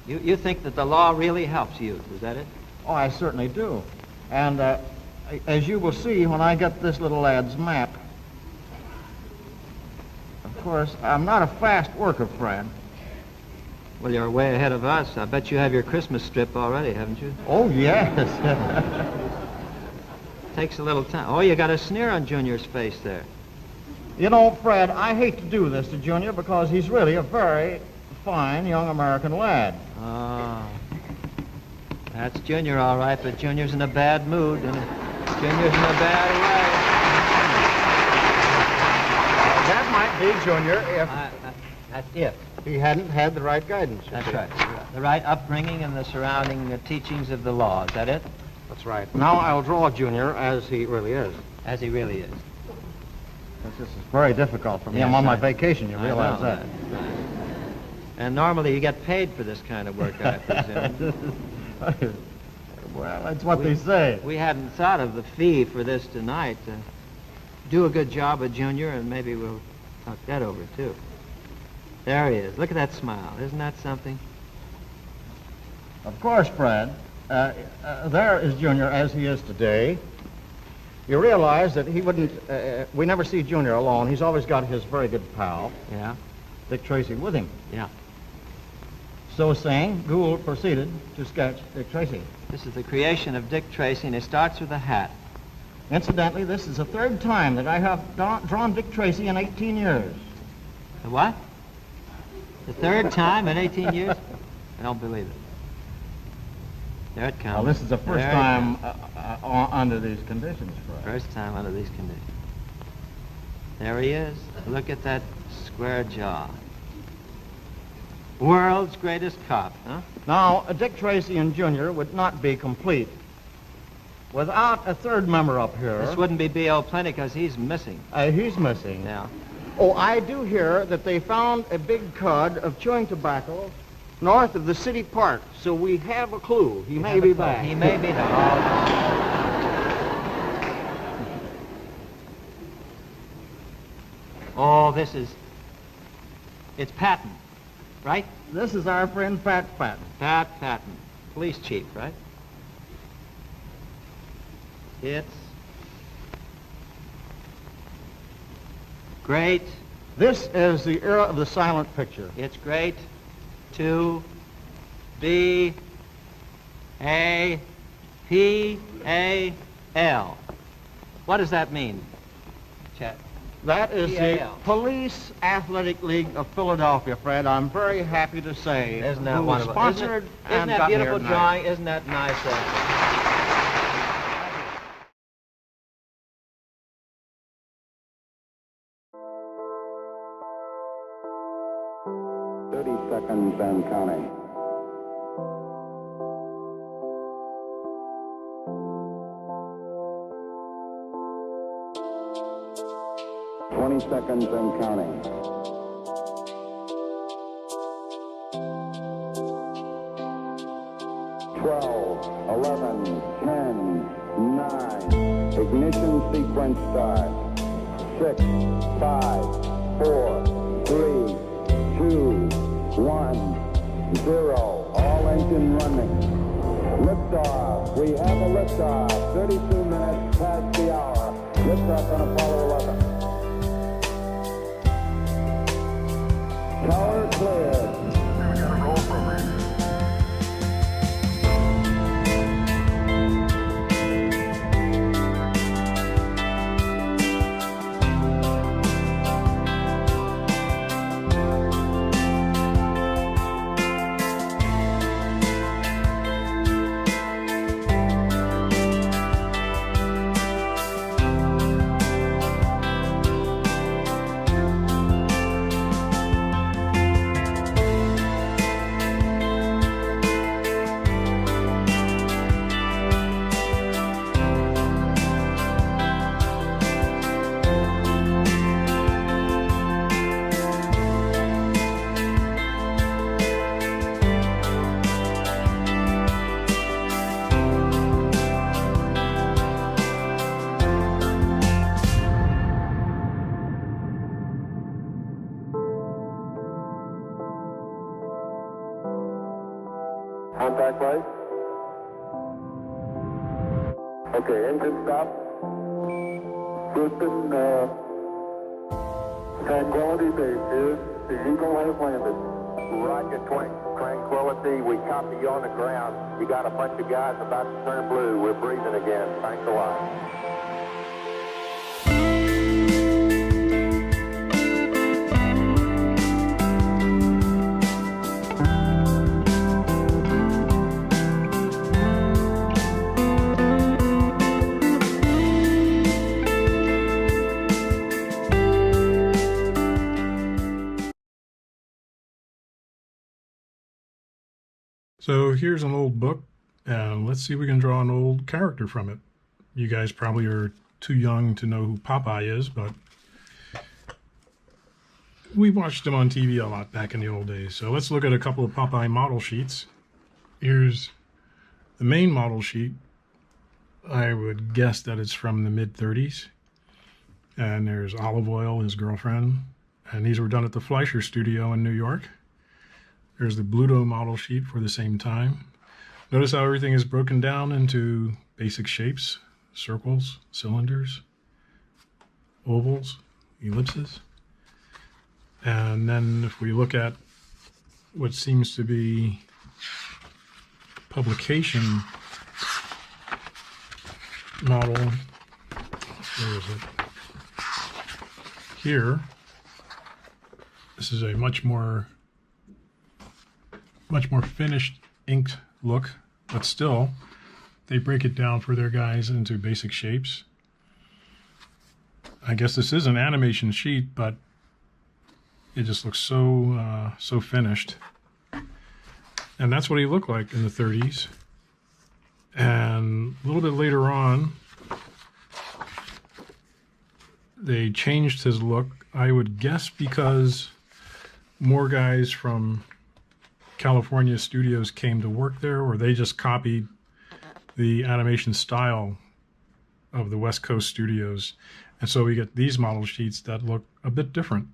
You think that the law really helps youth, is that it? Oh, I certainly do. And as you will see when I get this little lad's map, of course, I'm not a fast worker, Fred. Well, you're way ahead of us. I bet you have your Christmas strip already, haven't you? Oh, yes. Takes a little time. Oh, you got a sneer on Junior's face there. You know, Fred, I hate to do this to Junior because he's really a very fine young American lad. Oh. That's Junior, all right, but Junior's in a bad mood, and Junior's in a bad way. That might be Junior if he hadn't had the right guidance. That's right. The right upbringing and the surrounding teachings of the law. Is that it? That's right. Now I'll draw Junior as he really is. As he really is. This is very difficult for me. Yes, I'm on my vacation, you realize that. And normally you get paid for this kind of work, I presume. Well, that's what they say. We hadn't thought of the fee for this tonight. Do a good job with Junior, and maybe we'll talk that over, too. There he is. Look at that smile. Isn't that something? Of course, Fred. There is Junior as he is today. You realize that he wouldn't... we never see Junior alone. He's always got his very good pal, Dick Tracy, with him. Yeah. So saying, Gould proceeded to sketch Dick Tracy. This is the creation of Dick Tracy, and it starts with a hat. Incidentally, this is the third time that I have drawn Dick Tracy in 18 years. The what? The third time in 18 years? I don't believe it. There it comes. Well, this is the first time under these conditions, Fred. First time under these conditions. There he is. Look at that square jaw. World's greatest cop, huh? Now, Dick Tracy and Junior would not be complete without a third member up here. This wouldn't be B.O. Plenty because he's missing. He's missing. Yeah. Oh, I do hear that they found a big cud of chewing tobacco north of the city park, so we have a clue. He may be back. He may be back. Oh, this is... It's Patton, right? This is our friend Pat Patton. Pat Patton. Police chief, right? It's... great. This is the era of the silent picture. It's great to be a P-A-L. What does that mean, Chet? That is P-A-L. the Police Athletic League of Philadelphia, Fred. I'm very happy to say. Isn't that who was wonderful? Sponsored Isn't that beautiful drawing? Isn't that nice? 30 seconds and counting. Seconds and counting. 12, 11, 10, 9. Ignition sequence start. 6, 5, 4, 3, 2, 1, 0. All engine running. Liftoff. We have a liftoff. 32 minutes past the hour. Liftoff on Apollo 11. Tower clear. We got a roll program. Contact light. Okay, engine stop. Houston, Tranquility Base here. The Eagle has landed. Roger, Tranquility. We copy you on the ground. You got a bunch of guys about to turn blue. We're breathing again. Thanks a lot. So here's an old book, and let's see if we can draw an old character from it. You guys probably are too young to know who Popeye is, but we watched him on TV a lot back in the old days. So let's look at a couple of Popeye model sheets. Here's the main model sheet. I would guess that it's from the mid-30s. And there's Olive Oil, his girlfriend. And these were done at the Fleischer Studio in New York. There's the Bluto model sheet for the same time. Notice how everything is broken down into basic shapes: circles, cylinders, ovals, ellipses. And then if we look at what seems to be publication model, where is it? Here, this is a much more finished inked look, but still they break it down for their guys into basic shapes. I guess this is an animation sheet, but it just looks so so finished. And that's what he looked like in the 30s. And a little bit later on, they changed his look, I would guess because more guys from California studios came to work there, or they just copied the animation style of the West Coast studios. And so we get these model sheets that look a bit different.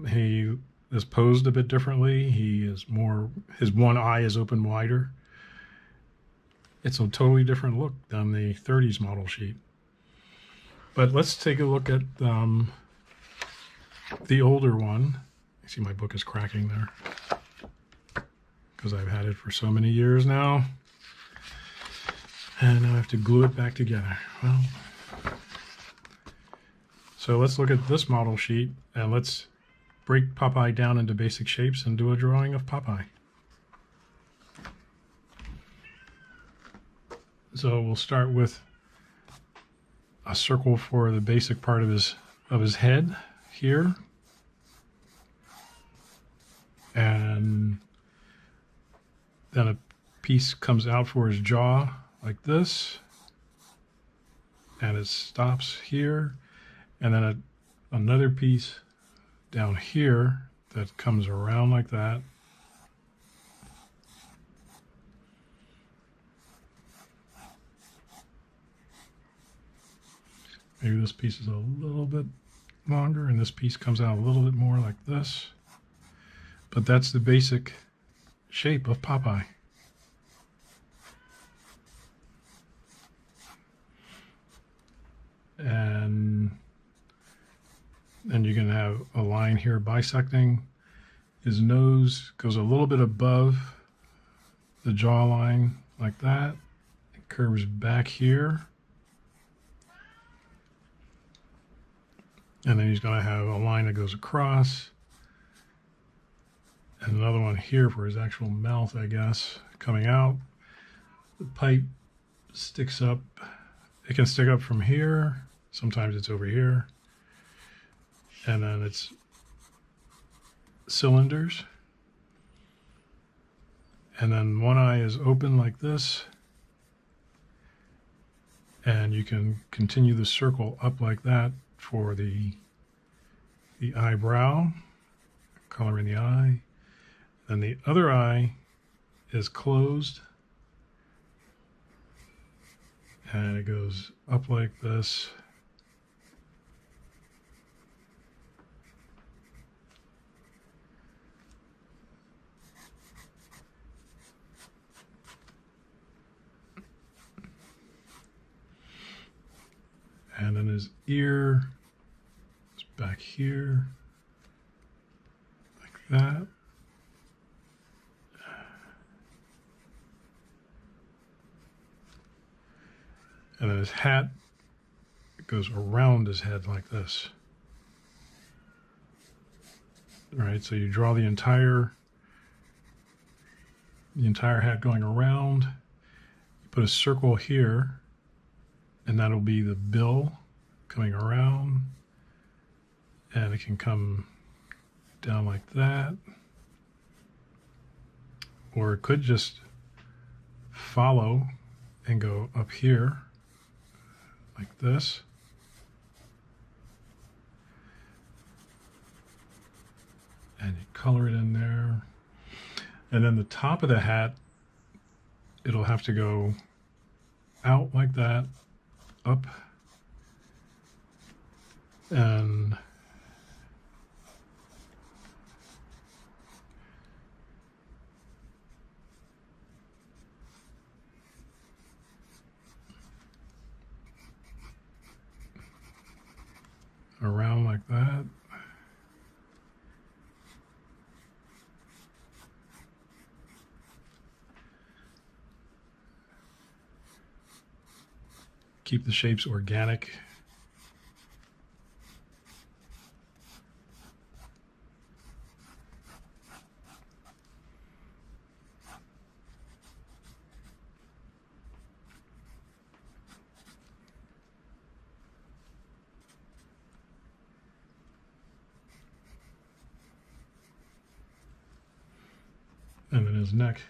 He is posed a bit differently. He is more, his one eye is open wider. It's a totally different look than the 30s model sheet. But let's take a look at the older one. You see my book is cracking there, because I've had it for so many years now. And now I have to glue it back together. Well, so let's look at this model sheet, and let's break Popeye down into basic shapes and do a drawing of Popeye. So we'll start with a circle for the basic part of his head here. And then a piece comes out for his jaw like this, and it stops here, and then another piece down here that comes around like that. Maybe this piece is a little bit longer, and this piece comes out a little bit more like this. But that's the basic shape of Popeye. And then you can have a line here bisecting. His nose goes a little bit above the jawline like that. It curves back here. And then he's going to have a line that goes across. And another one here for his actual mouth, I guess, coming out. The pipe sticks up. It can stick up from here. Sometimes it's over here. And then it's cylinders. And then one eye is open like this. And you can continue the circle up like that for the eyebrow, coloring the eye. Then the other eye is closed, and it goes up like this. his ear is back here, like that. And then his hat goes around his head like this. All right, so you draw the entire hat going around. You put a circle here, and that'll be the bill coming around. And it can come down like that. Or it could just follow and go up here like this. And you color it in there. And then the top of the hat, it'll have to go out like that, up, and around like that. Keep the shapes organic. And then his neck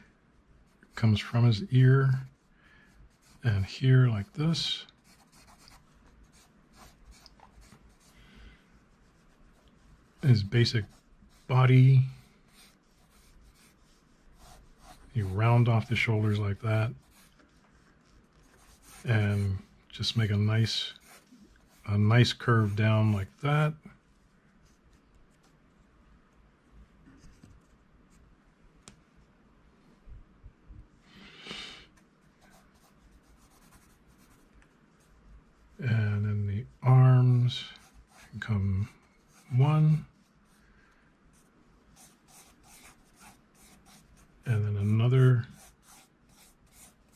comes from his ear and here like this. His basic body, you round off the shoulders like that and just make a nice curve down like that. And then the arms can come one, and then another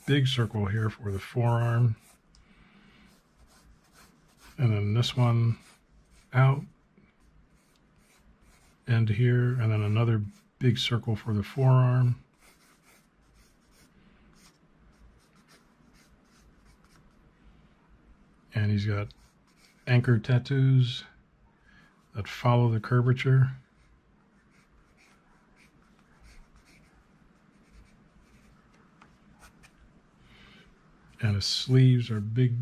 big circle here for the forearm, and then this one out and here, and then another big circle for the forearm. And he's got anchor tattoos that follow the curvature. And his sleeves are big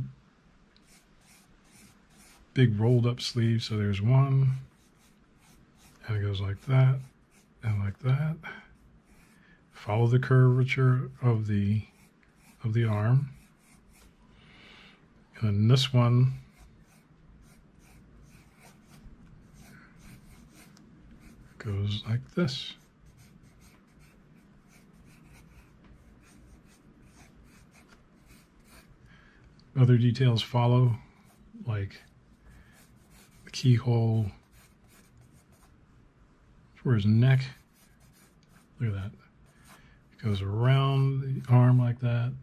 rolled up sleeves. So there's one, and it goes like that and like that. Follow the curvature of the arm. And then this one goes like this. Other details follow, like the keyhole for his neck. Look at that. It goes around the arm like that,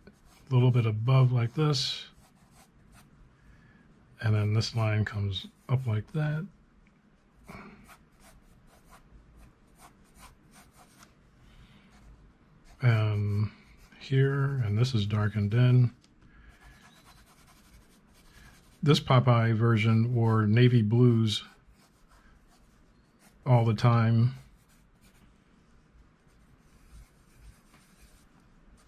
a little bit above like this. And then this line comes up like that. And here, and this is darkened in. This Popeye version wore navy blues all the time.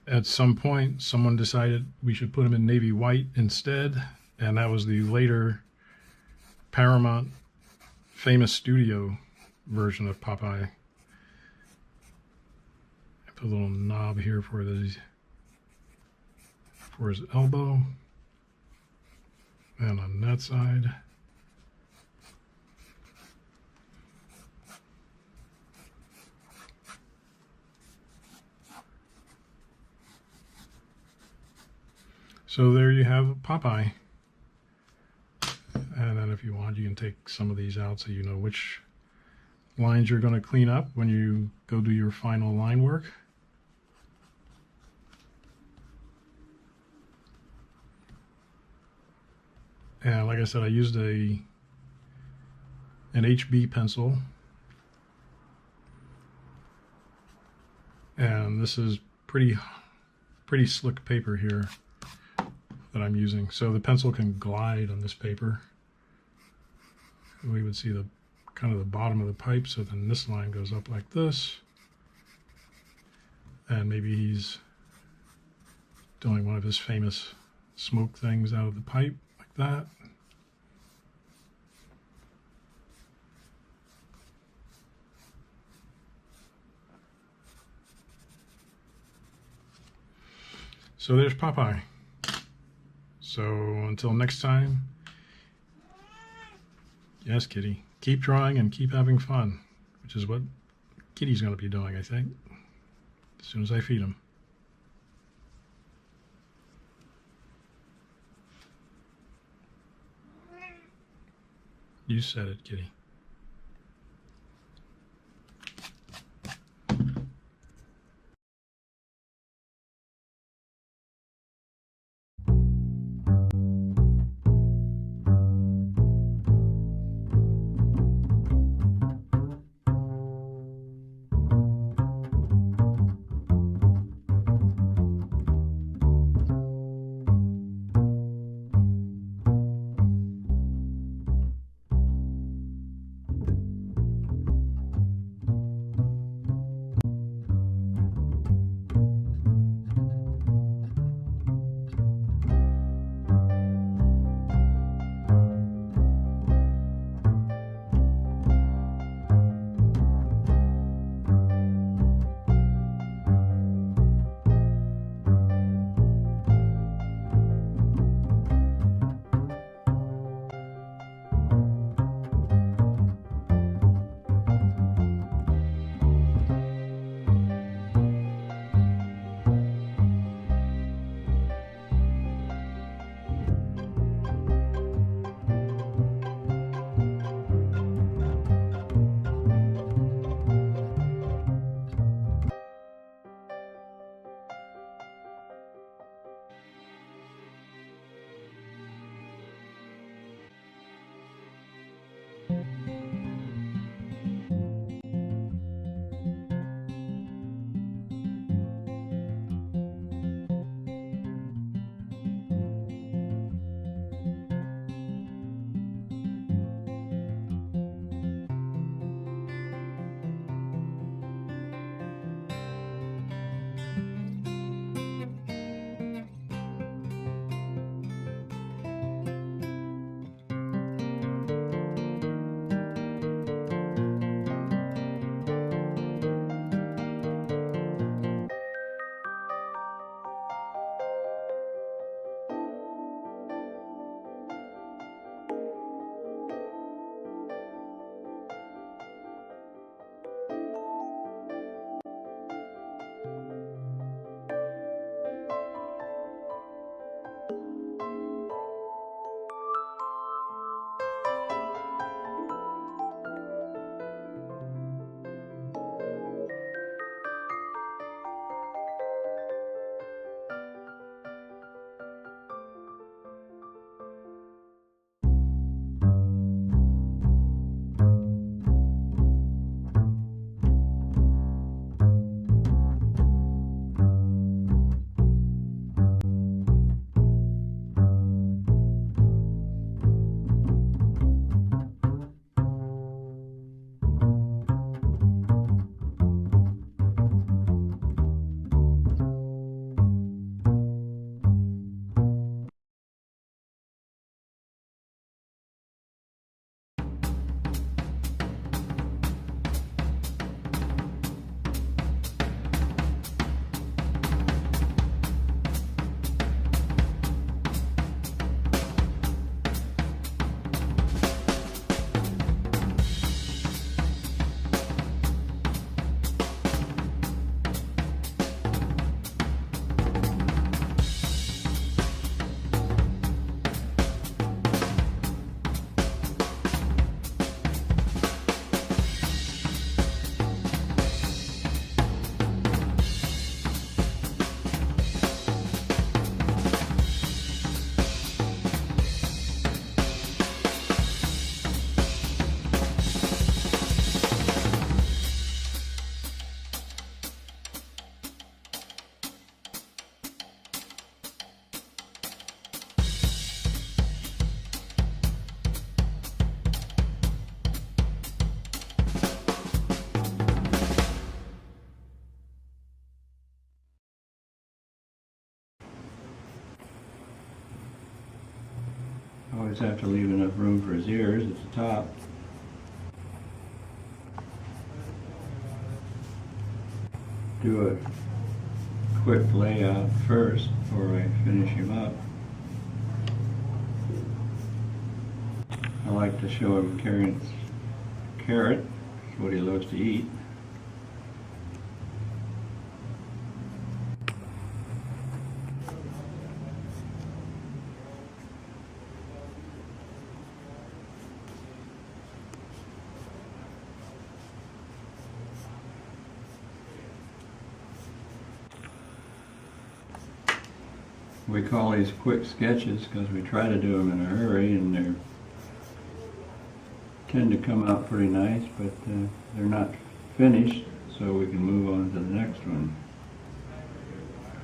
At some point, someone decided we should put him in navy white instead. And that was the later Paramount famous studio version of Popeye. I put a little knob here for his elbow. And on that side. So there you have Popeye. take some of these out so you know which lines you're going to clean up when you go do your final line work. And like I said, I used an HB pencil, and this is pretty slick paper here that I'm using, so the pencil can glide on this paper. We would see the kind of the bottom of the pipe, so then this line goes up like this, and maybe he's doing one of his famous smoke things out of the pipe like that. So there's Popeye. So until next time, yes, Kitty, keep drawing and keep having fun, which is what Kitty's going to be doing, I think, as soon as I feed him. You said it, Kitty. bugs have to leave enough room for his ears at the top. Do a quick layout first before I finish him up. I like to show him carrying a carrot. That's what he loves to eat. We call these quick sketches because we try to do them in a hurry, and they tend to come out pretty nice, but they're not finished, so we can move on to the next one.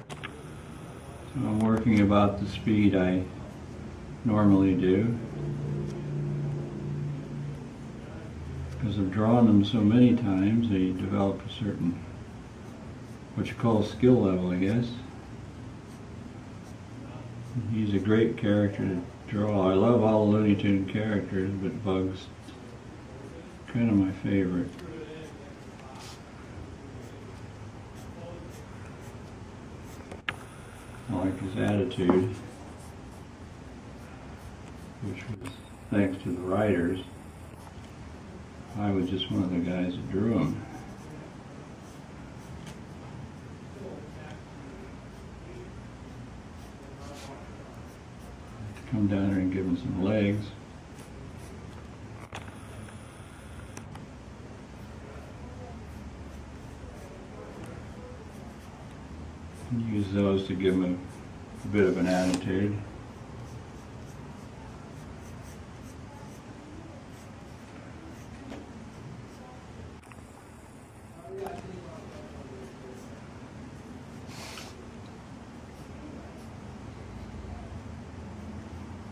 So I'm working about the speed I normally do, because I've drawn them so many times. They develop a certain, what you call skill level, I guess. He's a great character to draw. I love all the Looney Tune characters, but Bugs, kind of my favorite. I like his attitude, which was thanks to the writers. I was just one of the guys that drew him. Come down here and give him some legs. And use those to give him a bit of an attitude.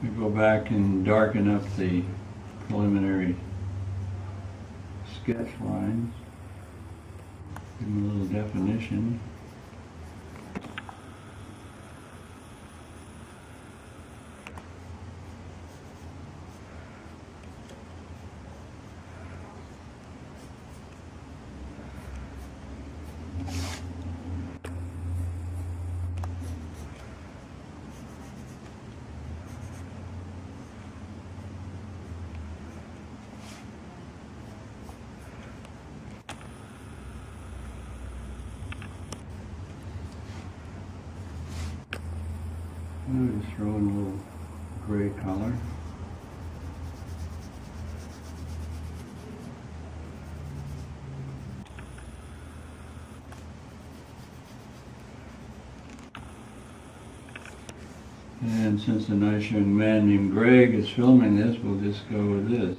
We go back and darken up the preliminary sketch lines, give them a little definition. I'm just throwing a little gray color. And since a nice young man named Greg is filming this, we'll just go with this.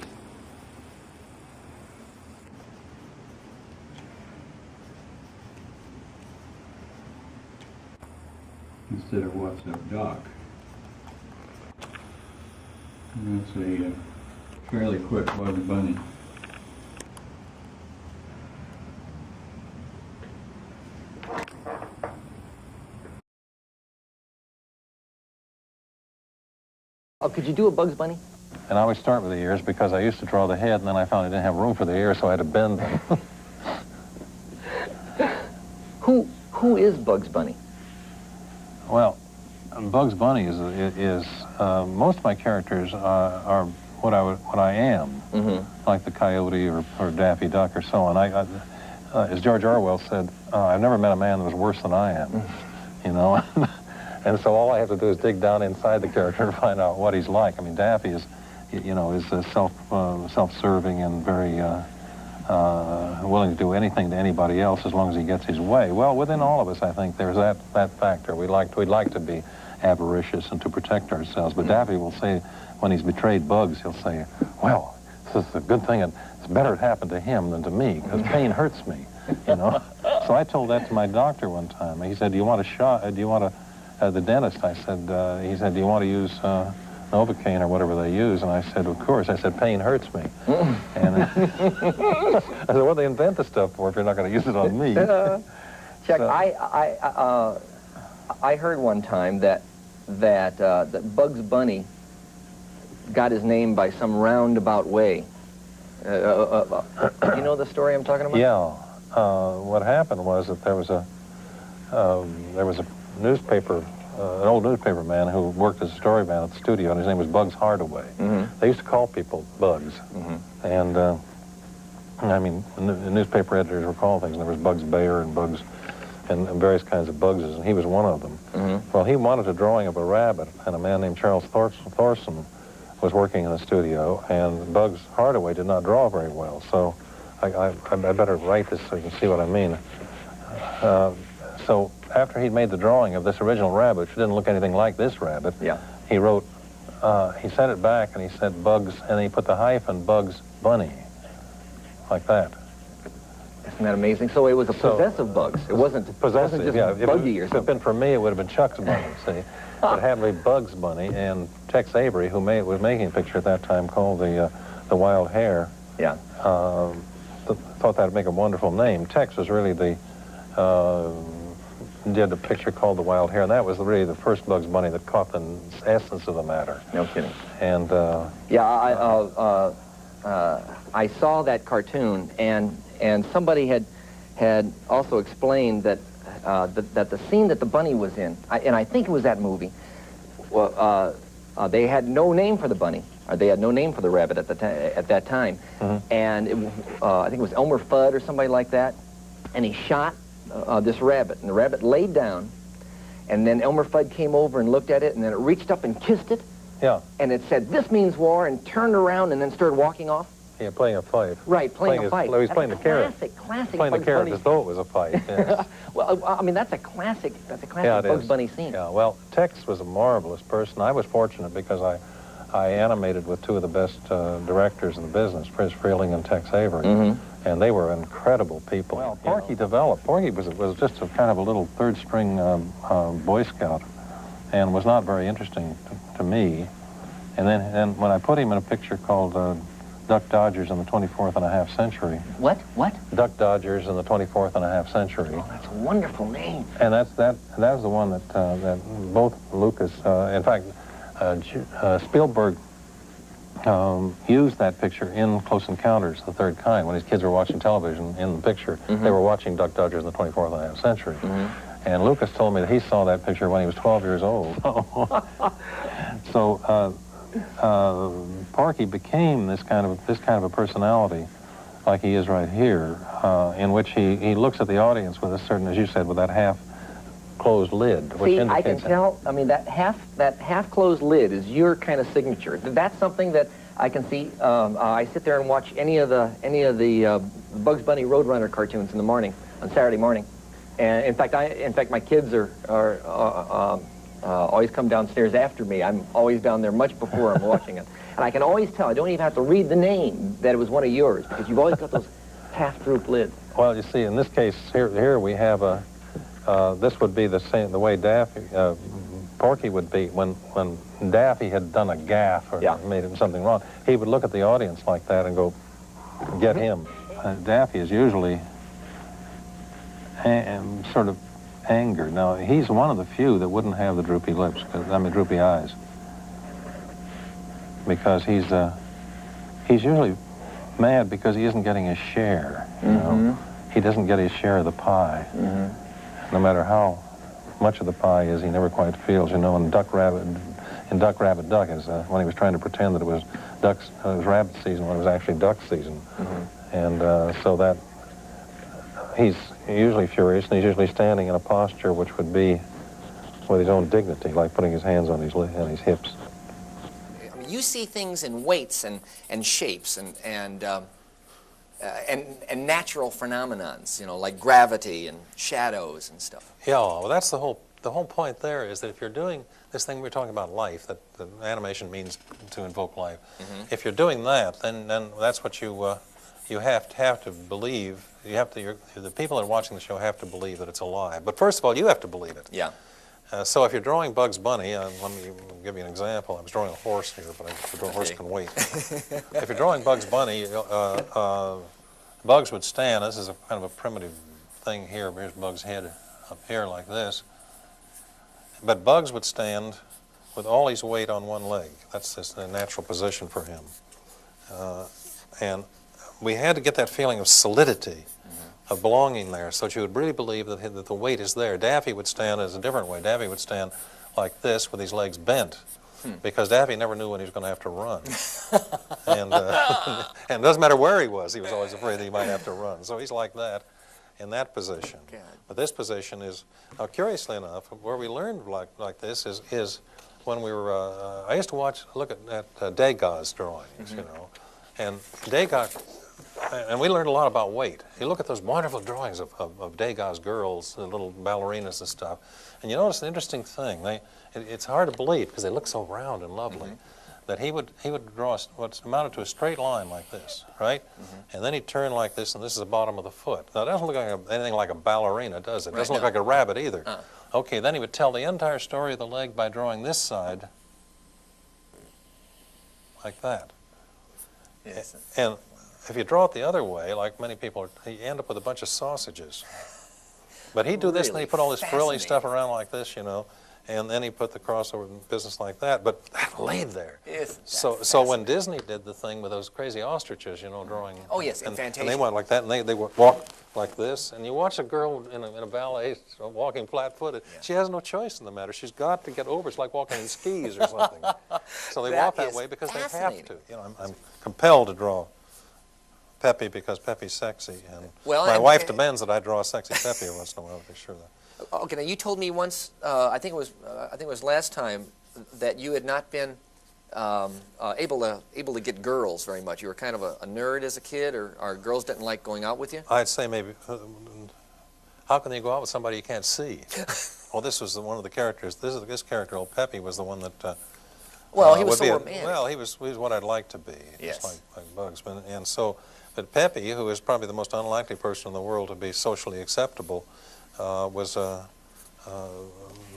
Instead of "What's up, Doc?" And that's a fairly quick Bugs Bunny. Oh, could you do a Bugs Bunny? And I always start with the ears because I used to draw the head, and then I found I didn't have room for the ears, so I had to bend them. Who is Bugs Bunny? Well, Bugs Bunny is most of my characters are what I am, like the Coyote or Daffy Duck or so on. As George Orwell said, I've never met a man that was worse than I am, you know. And so all I have to do is dig down inside the character to find out what he's like. I mean, Daffy is, you know, is self-serving and very willing to do anything to anybody else as long as he gets his way. Well, within all of us, I think there's that factor. We'd like to be avaricious and to protect ourselves. But Daffy will say, when he's betrayed Bugs, he'll say, "Well, this is a good thing. It's better it happened to him than to me, because pain hurts me," you know. So I told that to my doctor one time. He said, "Do you want a shot? Do you want a?" The dentist, I said, he said, "Do you want to use Novocaine or whatever they use?" And I said, "Of course." I said, "Pain hurts me." And I said, "What do they invent the stuff for if you're not going to use it on me?" Chuck, So, I heard one time that Bugs Bunny got his name by some roundabout way. Do you know the story I'm talking about? Yeah. What happened was that there was a newspaper, an old newspaper man who worked as a story man at the studio, and his name was Bugs Hardaway. They used to call people Bugs. And, I mean, the newspaper editors were calling things, and there was Bugs Bayer and Bugs, and various kinds of Bugses, and he was one of them. Well, he wanted a drawing of a rabbit, and a man named Charles Thorson was working in the studio, and Bugs Hardaway did not draw very well, so I better write this so you can see what I mean. So after he'd made the drawing of this original rabbit, which didn't look anything like this rabbit, he wrote, he sent it back and he said Bugs, and he put the hyphen Bugs Bunny, like that. Isn't that amazing? So it was a possessive Bugs. It wasn't possessive. It wasn't just Yeah, Buggy or if it had been for me, it would have been Chuck's Bunny. See, it happened to be Bugs Bunny, and Tex Avery, who was making a picture at that time called the Wild Hare. Yeah. Thought that'd make a wonderful name. Tex was really the did a picture called The Wild Hare, and that was really the first Bugs Bunny that caught the essence of the matter. No kidding. And yeah, I saw that cartoon, and somebody had also explained that that the scene that the bunny was in, and I think it was that movie, well, they had no name for the bunny, or they had no name for the rabbit at that time, and I think it was Elmer Fudd or somebody like that, and he shot this rabbit, and the rabbit laid down, and then Elmer Fudd came over and looked at it, and then it reached up and kissed it. Yeah. And it said, "This means war," and turned around and then started walking off. Yeah, playing a fight. Right, playing a fight. He was playing the carrot. Classic playing the Bugs carrot Bunny. as though it was a fight. Yes. Well, I mean, that's a classic Yeah, it Bugs is. Bunny scene. Yeah, well, Tex was a marvelous person. I was fortunate because I animated with two of the best directors in the business, Chris Freeling and Tex Avery, and they were incredible people. Well, Porky developed. Porky was just a kind of a little third-string Boy Scout, and was not very interesting to me. And then when I put him in a picture called Duck Dodgers in the 24th and a half century. What? Duck Dodgers in the 24th and a half century. Oh, that's a wonderful name. And that was the one that both Lucas, in fact, Spielberg used that picture in Close Encounters of the Third Kind. When his kids were watching television in the picture, they were watching Duck Dodgers in the 24th and a half century. And Lucas told me that he saw that picture when he was 12 years old. So Porky became this kind of a personality, like he is right here, in which he looks at the audience with a certain, as you said, with that half-closed lid. Which See, I can tell. I mean, that half-closed lid is your kind of signature. That's something that I can see. I sit there and watch any of the Bugs Bunny Roadrunner cartoons in the morning, on Saturday morning, and in fact, my kids are always come downstairs after me. I'm always down there much before I'm watching it. And I can always tell, I don't even have to read the name, that it was one of yours, because you've always got those half-droop lids. Well, you see, in this case, here we have this would be the same, the way Daffy, Porky would be, when Daffy had done a gaffe or made something wrong, he would look at the audience like that and go, get him. Daffy is usually sort of angered. Now, he's one of the few that wouldn't have the droopy lips, droopy eyes, because he's usually mad because he isn't getting his share. You know, he doesn't get his share of the pie. No matter how much of the pie is, he never quite feels. You know, in Duck Rabbit Duck, is when he was trying to pretend that it was rabbit season when it was actually duck season, and so that. He's usually furious, and he's usually standing in a posture which would be with his own dignity, like putting his hands on his hips. I mean, you see things in weights and shapes and natural phenomenons, you know, like gravity and shadows and stuff. Yeah, well, that's the whole point there is that if you're doing this thing we're talking about, life, that the animation means to invoke life. If you're doing that, then that's what you have to believe. The people that are watching the show have to believe that it's alive. But first of all, you have to believe it. Yeah. So if you're drawing Bugs Bunny, let me give you an example. I was drawing a horse here, but the horse can wait. If you're drawing Bugs Bunny, Bugs would stand. This is a kind of a primitive thing here. Here's Bugs' head up here like this. But Bugs would stand with all his weight on one leg. That's just a natural position for him. And we had to get that feeling of solidity, of belonging there, so that you would really believe that the weight is there. Daffy would stand as a different way. Daffy would stand like this with his legs bent, because Daffy never knew when he was going to have to run. And it doesn't matter where he was always afraid that he might have to run. So he's like that in that position. God. But this position is, curiously enough, where we learned like this is when we were, I used to look at Degas' drawings, you know, and Degas, and we learned a lot about weight. You look at those wonderful drawings of Degas' girls, the little ballerinas and stuff, and you notice an interesting thing. It's hard to believe because they look so round and lovely. That he would draw what's amounted to a straight line like this, right? And then he'd turn like this, and this is the bottom of the foot. Now, it doesn't look like anything like a ballerina, does it? It doesn't look like a rabbit either. Okay, then he would tell the entire story of the leg by drawing this side like that. Yes. And if you draw it the other way, like many people, you end up with a bunch of sausages. But he'd do this, and he'd put all this frilly stuff around like this, you know, and then he put the crossover business like that, but that laid there. So when Disney did the thing with those crazy ostriches, you know, drawing. Oh yes, and Fantasia. And they went like that, and they would walk like this, and you watch a girl in a ballet walking flat-footed. Yeah. She has no choice in the matter. She's got to get over. It's like walking in skis or something. So they walk that way because they have to. You know, I'm compelled to draw Peppy because Peppy's sexy, and my wife demands that I draw a sexy Peppy once in a while to be sure that. Okay, now you told me once, I think it was last time, that you had not been able to get girls very much. You were kind of a nerd as a kid, or girls didn't like going out with you? I'd say maybe, how can they go out with somebody you can't see? Well, this was one of the characters. This character, old Peppy, was the one that. Well, he was so romantic. Well, he was what I'd like to be. Yes. Just like Bugs, and so, but Peppy, who is probably the most unlikely person in the world to be socially acceptable,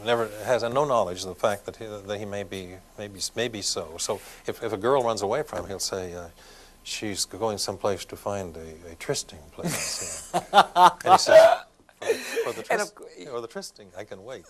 never has no knowledge of the fact that he may be so. So if a girl runs away from him, he'll say she's going someplace to find a trysting place. And he says, for the trysting, I can wait.